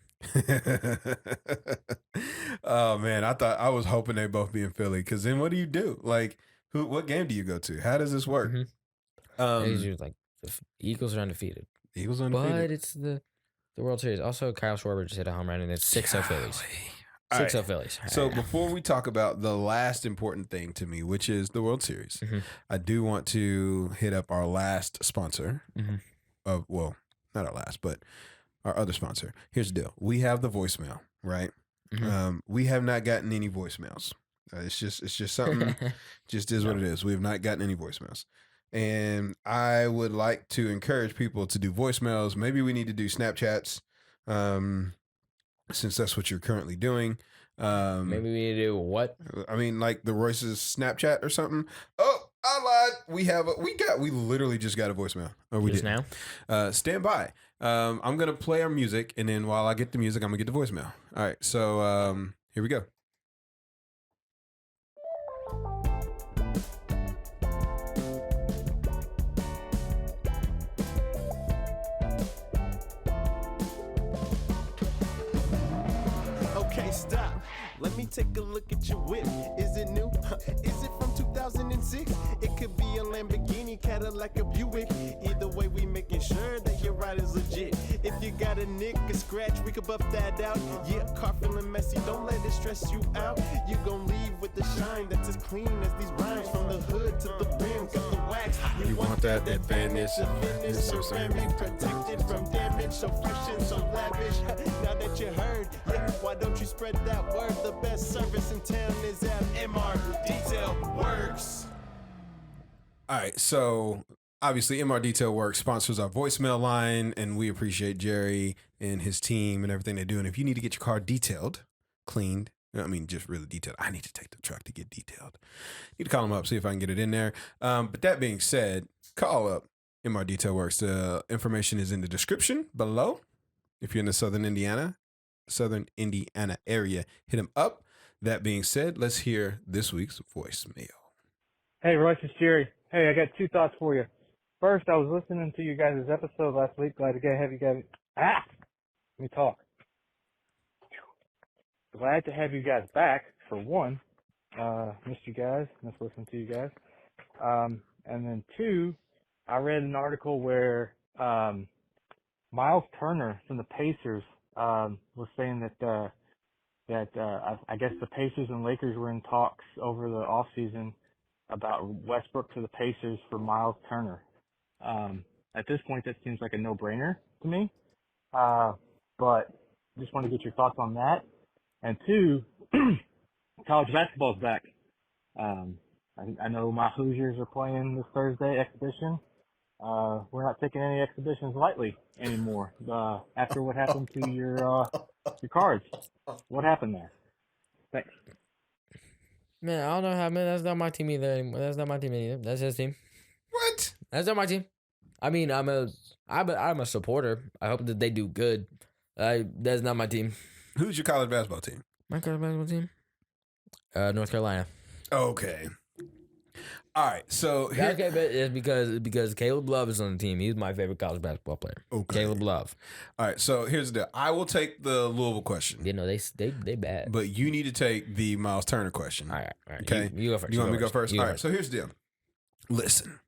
Oh man, I was hoping they both be in Philly because then what do you do? Like, what game do you go to? How does this work? Like the Eagles are undefeated. Eagles undefeated, but it's the World Series. Also, Kyle Schwarber just hit a home run, and it's 6-0 Phillies. 6-0 Phillies. So before we talk about the last important thing to me, which is the World Series, I do want to hit up our last sponsor of, well, not our last, but our other sponsor. Here's the deal. We have the voicemail, right? We have not gotten any voicemails. It's just something, just is what it is. We have not gotten any voicemails. And I would like to encourage people to do voicemails. Maybe we need to do Snapchats, since that's what you're currently doing. Maybe we need to do what? I mean, like the Royce's Snapchat or something. Oh, I lied. We literally just got a voicemail. Or we just did now? Stand by. I'm going to play our music, and then while I get the music, I'm going to get the voicemail. All right, so here we go. Okay, stop. Let me take a look at your whip. Is it new? Is it from 2006? It could be a Lamborghini, Cadillac, a Buick. Either way, we making sure that your ride is legit. If you got a nick, a scratch, we could buff that out. Yeah, car feeling messy, don't let it stress you out. You gon' leave with the shine that's as clean as these rhymes. From the hood to the rim, got the wax. You want that advantage? So ceramic, protected from damage, so fresh and so lavish. Now that you heard, yeah, why don't you spread that word? The best service in town is at MR DetailWorx. All right, so obviously MR DetailWorx sponsors our voicemail line, and we appreciate Jerry and his team and everything they do. And if you need to get your car detailed, cleaned, I mean, just really detailed. I need to take the truck to get detailed. Need to call them up, see if I can get it in there. But that being said, call up MR DetailWorx. The information is in the description below. If you're in the Southern Indiana area, hit them up. That being said, let's hear this week's voicemail. Hey, Royce, it's Jerry. Hey, I got two thoughts for you. First, I was listening to you guys' episode last week. Glad to have you guys. Let me talk. Glad to have you guys back, for one. Missed you guys. Missed listening to you guys. And then two, I read an article where Miles Turner from the Pacers was saying that I guess the Pacers and Lakers were in talks over the offseason about Westbrook to the Pacers for Miles Turner. At this point, that seems like a no-brainer to me. But just want to get your thoughts on that. And two, college basketball's back. I know my Hoosiers are playing this Thursday exhibition. We're not taking any exhibitions lightly anymore. After what happened to your Cards, what happened there? Thanks. Man, I don't know how. Man, that's not my team either. Anymore. That's not my team either. That's his team. What? That's not my team. I mean, I'm a supporter. I hope that they do good. That's not my team. Who's your college basketball team? My college basketball team? North Carolina. Okay. All right. So here, Okay, but it's because Caleb Love is on the team. He's my favorite college basketball player. Okay. Caleb Love. All right. So here's the deal. I will take the Louisville question. You know they bad. But you need to take the Miles Turner question. All right. Okay. You go first. You want me to go first? You All go right. So here's the deal. Listen,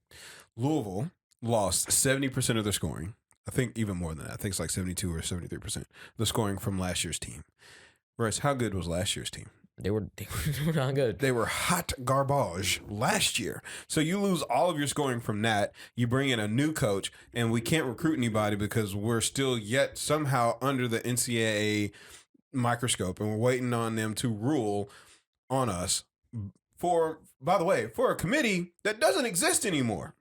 Louisville lost 70% of their scoring. I think even more than that. I think it's like 72 or 73% the scoring from last year's team. Royce, how good was last year's team? They were not good. They were hot garbage last year. So you lose all of your scoring from that. You bring in a new coach, and we can't recruit anybody because we're still yet somehow under the NCAA microscope, and we're waiting on them to rule on us by the way, for a committee that doesn't exist anymore.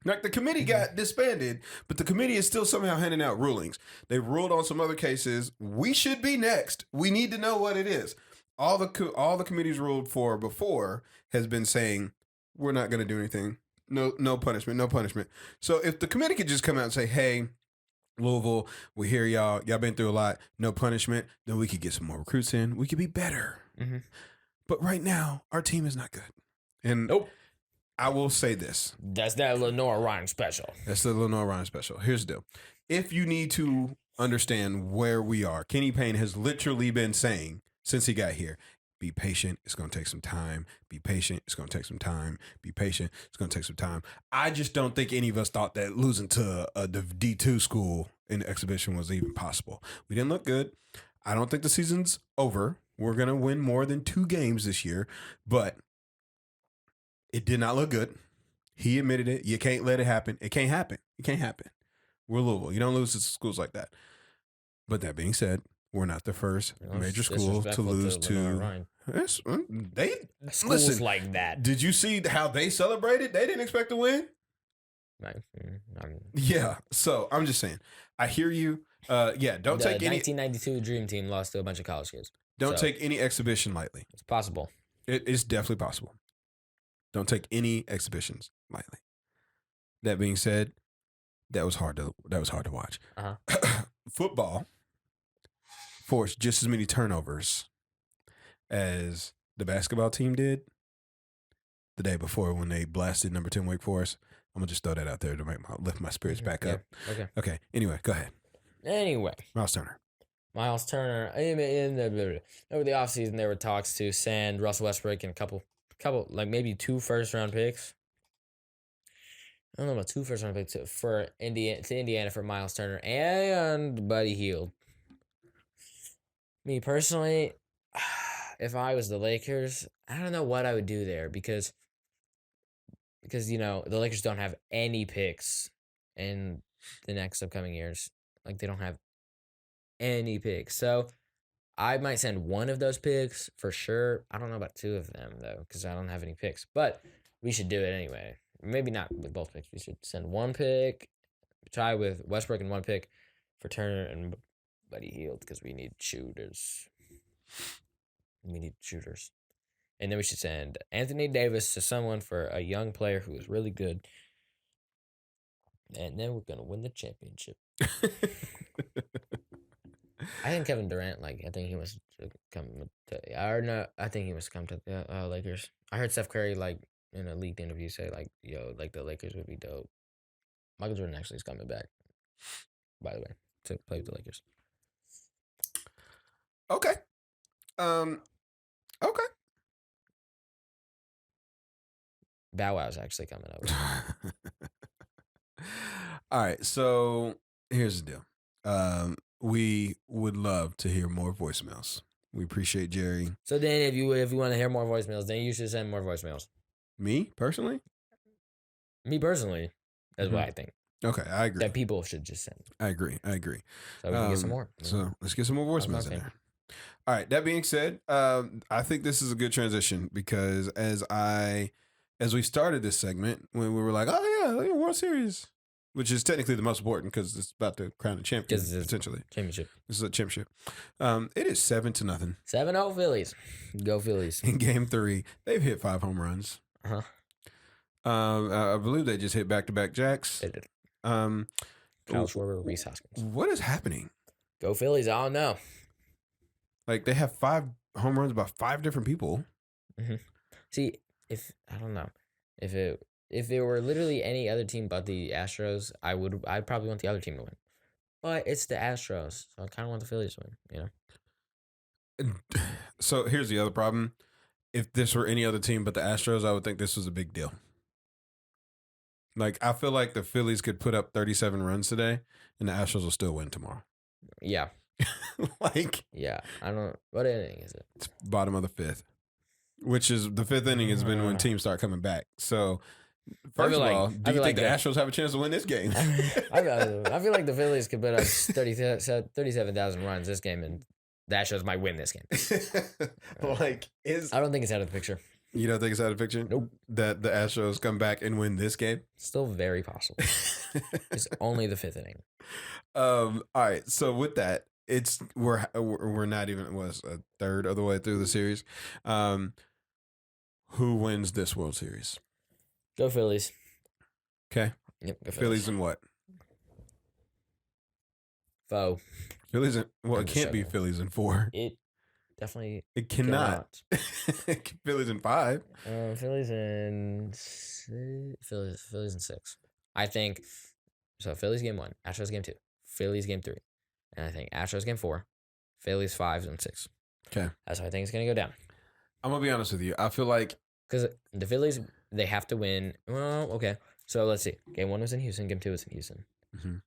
Like, the committee got disbanded, but the committee is still somehow handing out rulings. They've ruled on some other cases. We should be next. We need to know what it is. All the committees ruled for before has been saying, we're not going to do anything. No punishment. So if the committee could just come out and say, hey, Louisville, we hear y'all been through a lot, no punishment, then we could get some more recruits in. We could be better. Mm-hmm. But right now, our team is not good. And nope. I will say this. That's that Lenore Ryan special. That's the Lenore Ryan special. Here's the deal. If you need to understand where we are, Kenny Payne has literally been saying since he got here, be patient. It's going to take some time. Be patient. It's going to take some time. Be patient. It's going to take some time. I just don't think any of us thought that losing to a D2 school in the exhibition was even possible. We didn't look good. I don't think the season's over. We're going to win more than 2 games this year, but it did not look good. He admitted it. You can't let it happen. It can't happen. It can't happen. We're Louisville. You don't lose to schools like that. But that being said, we're not the first major school to lose to. Schools listen, like that. Did you see how they celebrated? They didn't expect to win. Yeah. So I'm just saying. I hear you. Yeah. Don't take any. 1992 Dream Team lost to a bunch of college kids. Don't take any exhibition lightly. It's possible. It is definitely possible. Don't take any exhibitions lightly. That being said, that was hard to watch. Football forced just as many turnovers as the basketball team did the day before when they blasted number 10 Wake Forest. I'm gonna just throw that out there to lift my spirits back up. Okay. Anyway, go ahead. Miles Turner. Over the offseason, there were talks to send Russell Westbrook and a couple, like maybe 2 first-round picks. I don't know about 2 first-round picks for Indiana for Miles Turner and Buddy Hield. Me personally, if I was the Lakers, I don't know what I would do there because the Lakers don't have any picks in the next upcoming years. Like, they don't have any picks. So I might send one of those picks for sure. I don't know about 2 of them though, because I don't have any picks. But we should do it anyway. Maybe not with both picks. We should send 1 pick, try with Westbrook and 1 pick for Turner and Buddy Hield because we need shooters. And then we should send Anthony Davis to someone for a young player who is really good. And then we're gonna win the championship. I think Kevin Durant, I think he must come to the Lakers. I heard Steph Curry, in a leaked interview say, the Lakers would be dope. Michael Jordan actually is coming back, by the way, to play with the Lakers. Okay. Okay. Bow Wow's actually coming over. All right. So here's the deal. We would love to hear more voicemails. We appreciate Jerry. So then if you want to hear more voicemails, then you should send more voicemails. Me personally? Me personally, that's what I think. Okay, I agree. That people should just send. I agree. So we can get some more. So let's get some more was my voicemails in thing. there. All right. That being said, I think this is a good transition because as we started this segment, when we were like, oh yeah, World Series, which is technically the most important because it's about to crown a champion 'Cause it's potentially. Championship. This is a championship. It is 7-0 7-0 Phillies. Go Phillies. in Game 3. They've hit 5 home runs. Uh-huh. I believe they just hit back-to-back jacks. They did. Um, Kyle Schwarber, Reese Hoskins. what is happening? Go Phillies. I don't know. Like they have 5 home runs by 5 different people. See, I don't know. If it were literally any other team but the Astros, I'd probably want the other team to win. But it's the Astros, so I kind of want the Phillies to win, you know? So here's the other problem. If this were any other team but the Astros, I would think this was a big deal. Like, I feel like the Phillies could put up 37 runs today and the Astros will still win tomorrow. Yeah. Yeah. I don't. What inning is it? It's bottom of the 5th, which is the 5th inning has been when teams start coming back. So, first of all, do you think the Astros have a chance to win this game? I feel like the Phillies could put up 37,000 runs this game, and the Astros might win this game. I don't think it's out of the picture. You don't think it's out of the picture? Nope. That the Astros come back and win this game? Still very possible. It's only the 5th inning. All right. So with that, we're not even a third of the way through the series. Who wins this World Series? Go Phillies. Okay. Yep. Go Phillies and what? Foe. Phillies and it And can't be seven. Phillies and 4. It definitely It cannot. Phillies and 5. Phillies and Phillies and 6. I think so. Phillies game 1, Astros game 2, Phillies game 3, and I think Astros game 4, Phillies 5 and 6. Okay, that's how I think it's gonna go down. I'm gonna be honest with you. I feel like because the Phillies, they have to win. Well, okay. So let's see. Game 1 was in Houston. Game 2 was in Houston.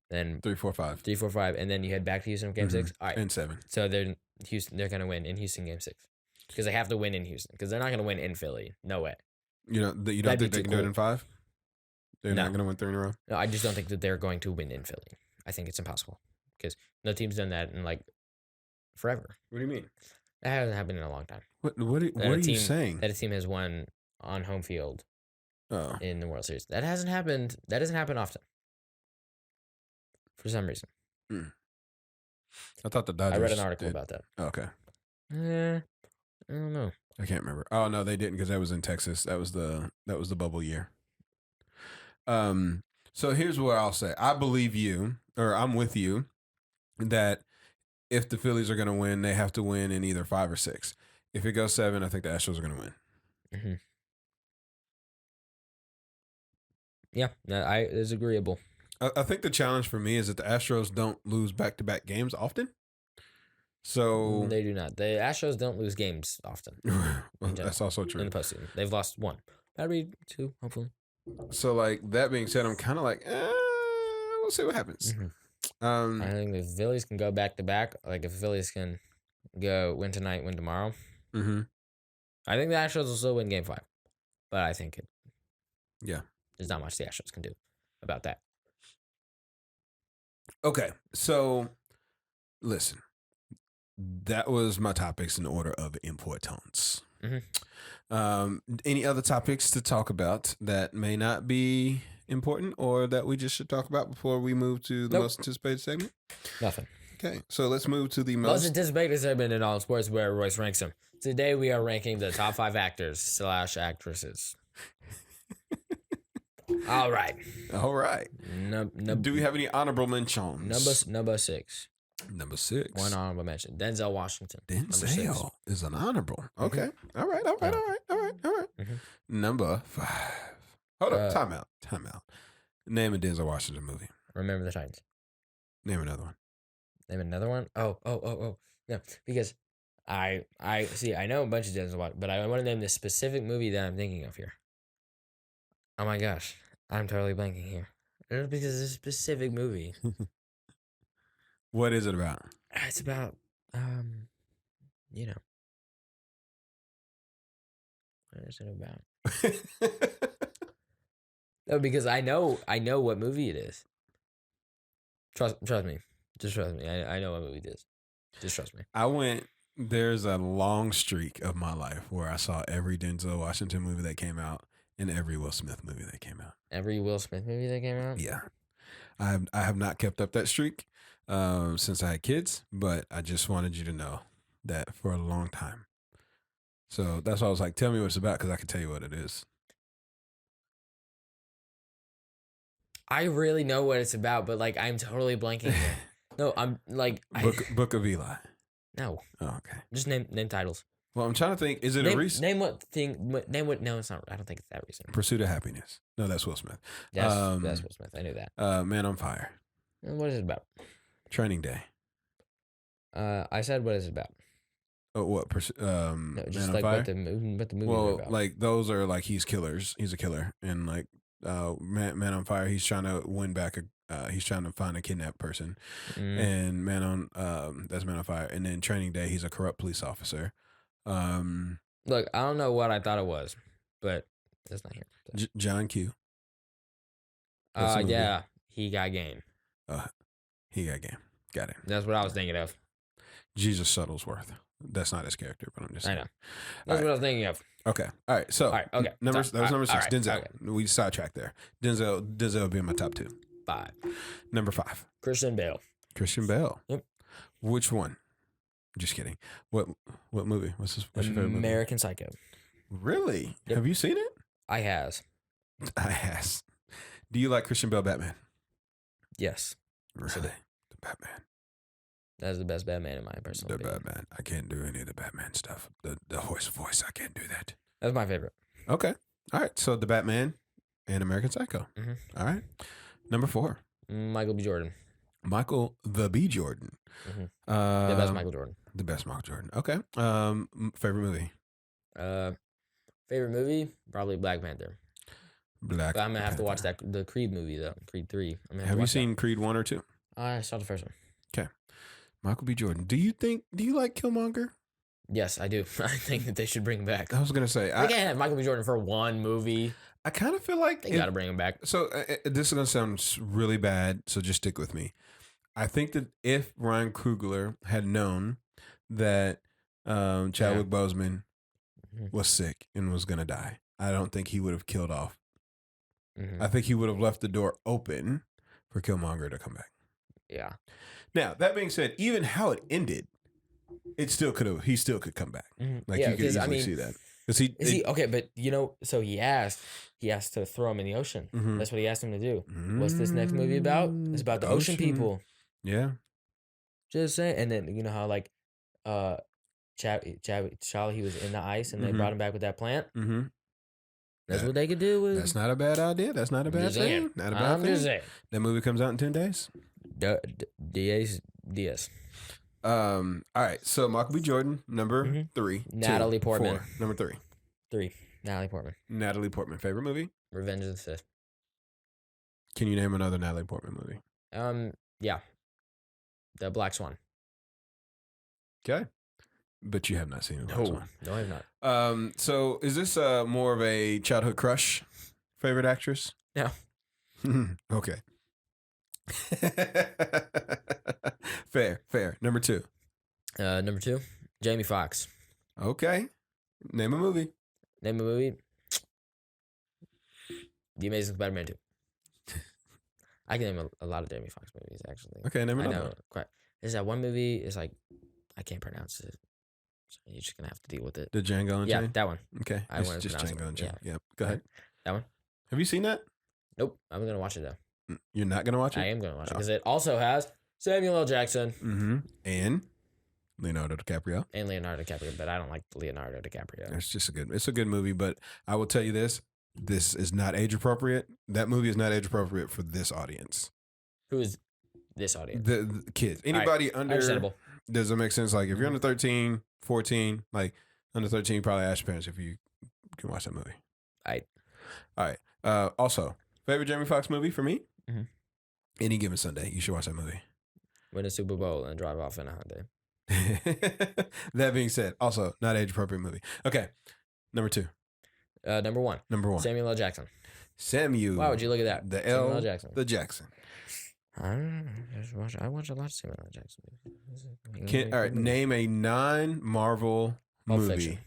Then 3, 4, 5, 3, 4, 5, and then you head back to Houston for game 6. All right, and 7. So they're gonna win in Houston game 6 because they have to win in Houston because they're not gonna win in Philly. No way. You don't think That'd be they too can do it cool. in 5? They're No. not gonna win 3 in a row. No, I just don't think that they're going to win in Philly. I think it's impossible because no team's done that in like forever. What do you mean? That hasn't happened in a long time. What are you saying? That a team has won on home field Oh, in the World Series. That hasn't happened. That doesn't happen often. For some reason, I thought the Dodgers. I read an article did. about that. Okay, I don't know. I can't remember. Oh no, they didn't because that was in Texas. That was the bubble year. So here's what I'll say. I believe you, or I'm with you, that if the Phillies are going to win, they have to win in either 5 or 6. If it goes 7, I think the Astros are going to win. Mm-hmm. Yeah, it's agreeable. I think the challenge for me is that the Astros don't lose back-to-back games often. So They do not. The Astros don't lose games often well, that's also true. in the postseason. They've lost 1, maybe 2, hopefully. So like that being said, I'm kind of like, we'll see what happens. I think the Phillies can go back to back. Like if the Phillies can go win tonight, win tomorrow. I think the Astros will still win Game 5, but I think there's not much the Astros can do about that. Okay, so listen, that was my topics in order of importance. Any other topics to talk about that may not be important or that we just should talk about before we move to the most anticipated segment? Nothing. Okay, so let's move to the Most anticipated segment in all sports where Royce ranks them. Today we are ranking the top 5 actors / actresses. All right. Do we have any honorable mentions? Number 6. Number 6. One honorable mention. Denzel Washington. Denzel is an honorable. Okay. All right. Number 5. Hold up. Time out. Name a Denzel Washington movie. Remember the Titans. Name another one. Name another one? Oh. Yeah, because I see, I know a bunch of Denzel Washington, but I want to name the specific movie that I'm thinking of here. Oh my gosh. I'm totally blanking here. Because it's a specific movie. What is it about? It's about, you know. What is it about? No, because I know what movie it is. Trust me. Just trust me. I know what movie it is. Just trust me. There's a long streak of my life where I saw every Denzel Washington movie that came out and every Will Smith movie that came out. Every Will Smith movie that came out? Yeah. I have not kept up that streak since I had kids, but I just wanted you to know that for a long time. So that's why I was like, tell me what it's about, because I can tell you what it is. I really know what it's about, but like I'm totally blanking. No, I'm like Book of Eli. No. Oh, okay. Just name titles. Well, I'm trying to think. Is it a recent? Name what thing? Name what? No, it's not. I don't think it's that recent. Pursuit of Happiness. No, that's Will Smith. That's Will Smith. I knew that. Man on Fire. And what is it about? Training Day. I said what is it about? Oh, what? No, just Man like on Fire? what the movie Well, about. like those are like he's killers. He's a killer, and like Man on Fire, he's trying to win back. He's trying to find a kidnapped person, and that's Man on Fire. And then Training Day, he's a corrupt police officer. Look, I don't know what I thought it was, but it's not here. So. John Q. That's the movie. Yeah, he got game. He got game. Got it. That's what I was thinking of. Jesus Shuttlesworth. That's not his character, but I'm just saying. I know. That's what I was thinking of. Okay. All right. So, okay. That was number 6. Right, Denzel. okay. We sidetracked there. Denzel being my top 2. 5. Number 5. Christian Bale. Christian Bale. Yep. Which one? Just kidding. What movie? What's your favorite movie? American Psycho. Really? Yep. Have you seen it? I has. I has. Do you like Christian Bale Batman? Yes. Really? So The Batman. That is the best Batman in my personal opinion. Batman. I can't do any of the Batman stuff. The horse voice, I can't do that. That's my favorite. Okay. All right. So the Batman and American Psycho. Mm-hmm. All right. Number 4. Michael B. Jordan. Michael the B. Jordan. Mm-hmm. The best Michael Jordan. The best Michael Jordan. Okay. Favorite movie? Favorite movie? Probably Black Panther. Black. But I'm gonna have to watch the Creed movie though. Creed 3. Have you seen Creed 1 or 2? I saw the first one. Okay. Michael B. Jordan. Do you like Killmonger? Yes, I do. I think that they should bring him back. I was gonna say I can't have Michael B. Jordan for one movie. I kind of feel like They gotta bring him back. So this is gonna sound really bad. So just stick with me. I think that if Ryan Coogler had known that Chadwick Boseman was sick and was gonna die, I don't think he would have killed off. Mm-hmm. I think he would have left the door open for Killmonger to come back. Yeah. Now that being said, even how it ended, he still could come back. Mm-hmm. Like you could easily see that. Okay? But so he asked to throw him in the ocean. Mm-hmm. That's what he asked him to do. What's this next movie about? It's about the ocean people. Yeah. Just saying. And then you know how like Charlie, he was in the ice and they brought him back with that plant. Mm-hmm. That's what they could do. That's not a bad idea. That's not a bad thing. Not a bad thing. Just saying. That movie comes out in 10 days. DS. All right. So Michael B. Jordan, number 3. Natalie Portman. 4. Number 3. 3. Natalie Portman. Natalie Portman. Favorite movie? Revenge of the Sith. Can you name another Natalie Portman movie? Yeah. The Black Swan. Okay. But you have not seen the Black Swan. No, I have not. So is this more of a childhood crush? Favorite actress? No. Okay. Fair. Number 2. Number 2, Jamie Foxx. Okay. Name a movie. The Amazing Spider-Man 2. I can name a lot of Jamie Foxx movies, actually. Okay, name another. I know. Quite. There's that one movie. It's like I can't pronounce it. So you're just gonna have to deal with it. The Django Unchained? Yeah, that one. Okay. I It's wanted to just pronounce it. Django Unchained. Yeah. Yep. Go ahead. That one. Have you seen that? Nope. I'm gonna watch it though. You're not gonna watch it? I am gonna watch it because it also has Samuel L. Jackson And Leonardo DiCaprio. and Leonardo DiCaprio, but I don't like Leonardo DiCaprio. It's a good movie, but I will tell you this is not age appropriate. That movie is not age appropriate for this audience. Who is this audience? The kids. Anybody under, understandable. does it make sense? Like if you're under 13, 14, like under 13, you probably ask your parents if you can watch that movie. All right. Also, favorite Jamie Foxx movie for me? Any Given Sunday. You should watch that movie. Win a Super Bowl and drive off in a Hyundai. That being said, also not age appropriate movie. Okay. Number 2. Number one. Number one. Samuel L. Jackson. Samuel. Why would you look at that? The Samuel L. L. Jackson. The Jackson. I don't know. I watch a lot of Samuel L. Jackson movies. All right. Name a non-Marvel Pulp movie. Fiction.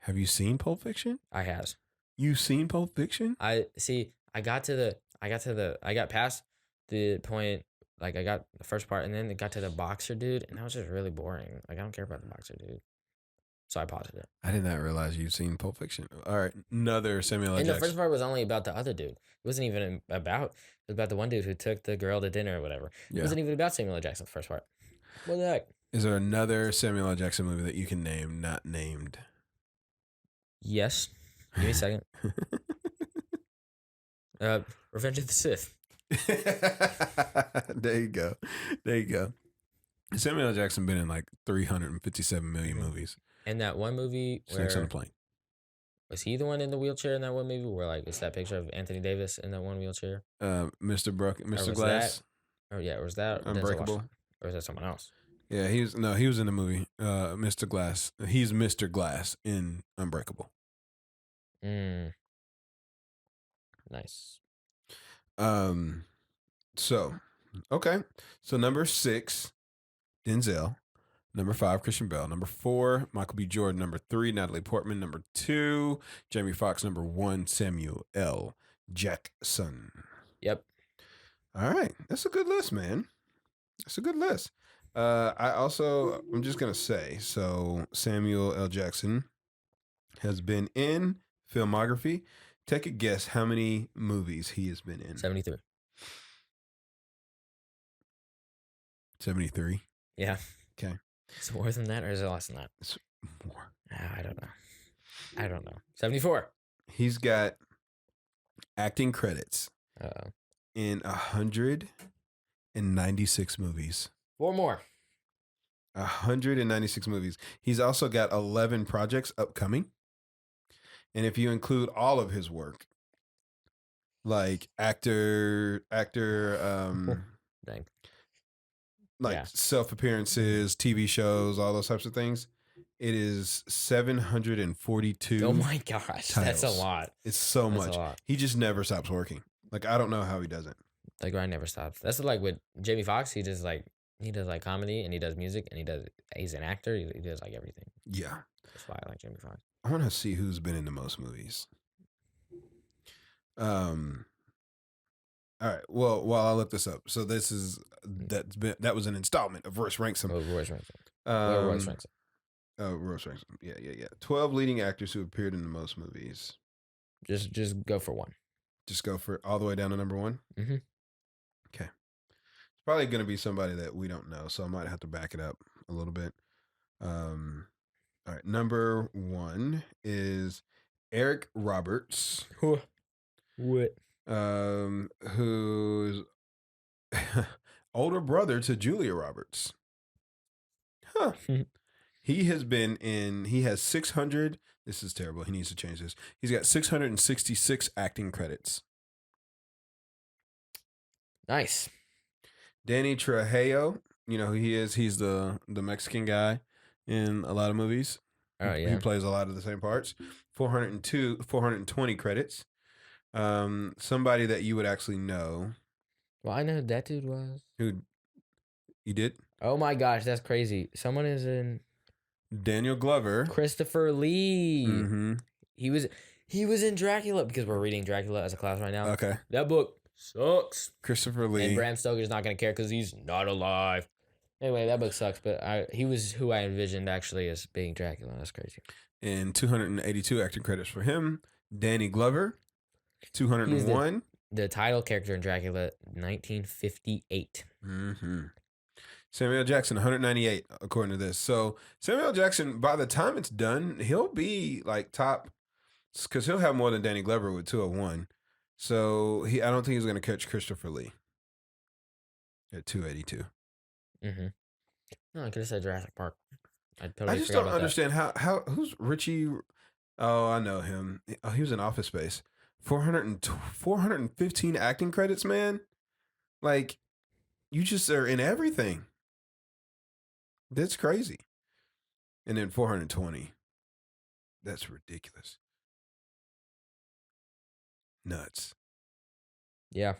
Have you seen Pulp Fiction? I have. You seen Pulp Fiction? I got past the point, like I got the first part, and then it got to the boxer dude, and that was just really boring. Like I don't care about the boxer dude, so I paused it. I did not realize you'd seen Pulp Fiction. All right, another Samuel L. And Jackson. the first part was only about the other dude. It wasn't even about. It was about the one dude who took the girl to dinner or whatever. Yeah. It wasn't even about Samuel L. Jackson. The first part. What the heck? Is there another Samuel L. Jackson movie that you can name, not named? Yes. Give me a second. Revenge of the Sith. There you go. There you go. Samuel L. Jackson been in like 357 million movies. And that one movie Snakes on where a Plane. was he the one in the wheelchair in that one movie where like it's that picture of Anthony Davis in that one wheelchair? Mr. was Glass. Oh yeah, or was that Denzel Unbreakable. Washington? Or was that someone else? Yeah, he was in the movie. Mr. Glass. He's Mr. Glass in Unbreakable. Nice. So, okay. So number 6, Denzel. Number 5, Christian Bale. Number 4, Michael B. Jordan. Number 3, Natalie Portman. Number 2, Jamie Foxx. Number 1, Samuel L. Jackson. Yep. All right. That's a good list, man. That's a good list. I'm just going to say, so Samuel L. Jackson has been in filmography. Take a guess how many movies he has been in. 73. 73. Yeah. Okay. Is it more than that or is it less than that? It's more. I don't know. 74. He's got acting credits Uh-oh. in 196 movies. 4 more. 196 movies. He's also got 11 projects upcoming. And if you include all of his work, like actor, Dang. like Yeah. self-appearances, TV shows, all those types of things, it is 742. Oh my gosh. That's a titles. lot. It's so That's much. a lot. He just never stops working. Like, I don't know how he does it. The grind never stops. That's like with Jamie Foxx. He does like comedy and he does music and he's an actor. He does like everything. Yeah. That's why I like Jamie Foxx. I want to see who's been in the most movies. All right. Well, while I look this up, so that was an installment of Royce Ranks Him. Oh, Royce Ranks. Royce Ranks Him. Yeah. 12 leading actors who appeared in the most movies. Just go for one. Just go for all the way down to number 1. Mm-hmm. Okay. It's probably going to be somebody that we don't know, so I might have to back it up a little bit. All right. Number 1 is Eric Roberts. What? Who's older brother to Julia Roberts. Huh. He has 600. This is terrible. He needs to change this. He's got 666 acting credits. Nice. Danny Trejo, you know who he is. He's the Mexican guy in a lot of movies. Oh, yeah. He plays a lot of the same parts. 420 credits. Somebody that you would actually know. Well, I know who that dude was. Who you did? Oh my gosh, that's crazy. Someone is in Daniel Glover. Christopher Lee. Mm-hmm. He was in Dracula because we're reading Dracula as a class right now. Okay. That book sucks. Christopher Lee. And Bram Stoker's not going to care because he's not alive. Anyway, that book sucks, but he was who I envisioned actually as being Dracula. That's crazy. And 282 acting credits for him. Danny Glover, 201. The title character in Dracula, 1958. Mm-hmm. Samuel Jackson, 198, according to this. So Samuel Jackson, by the time it's done, he'll be like top, because he'll have more than Danny Glover with 201. So I don't think he's going to catch Christopher Lee at 282. Mm-hmm. No, I could have said Jurassic Park. I just don't understand how who's Richie. Oh, I know him. Oh, he was in Office Space. 415 acting credits, man. Like, you just are in everything. That's crazy. And then 420. That's ridiculous. Nuts. Yeah.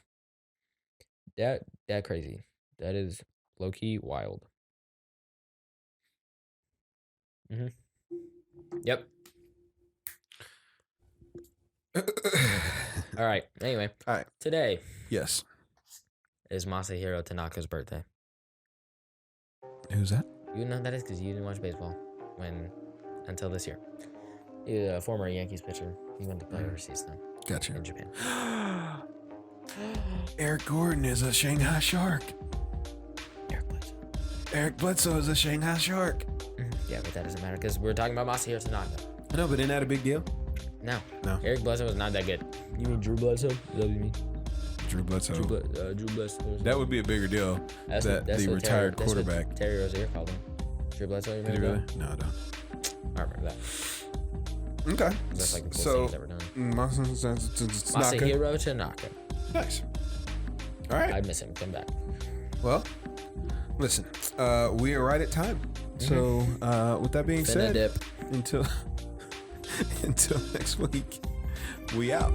That crazy. That is low key wild. Yep. All right. Anyway. All right. Today Yes. is Masahiro Tanaka's birthday. Who's that? You know that is because you didn't watch baseball until this year. He's a former Yankees pitcher. He went to play overseas now Gotcha. in Japan. Eric Gordon is a Shanghai Shark. Eric Bledsoe is a Shanghai Shark. Yeah, but that doesn't matter because we're talking about Masahiro Tanaka. I know, but isn't that a big deal? No. No. Eric Bledsoe was not that good. You mean Drew Bledsoe? Is that what you mean? Drew Bledsoe. Drew Bledsoe. That would be a bigger deal. That's that what the retired quarterback. That's what Terry Rozier called him. Drew Bledsoe, you Did he remember really? that? No, I don't. I remember that. Okay. That's like the coolest So, thing he's ever done. Masahiro Tanaka. Nice. All right. I miss him. Come back. Well, listen, we are right at time. So, with that being said, Dip. until next week, we out.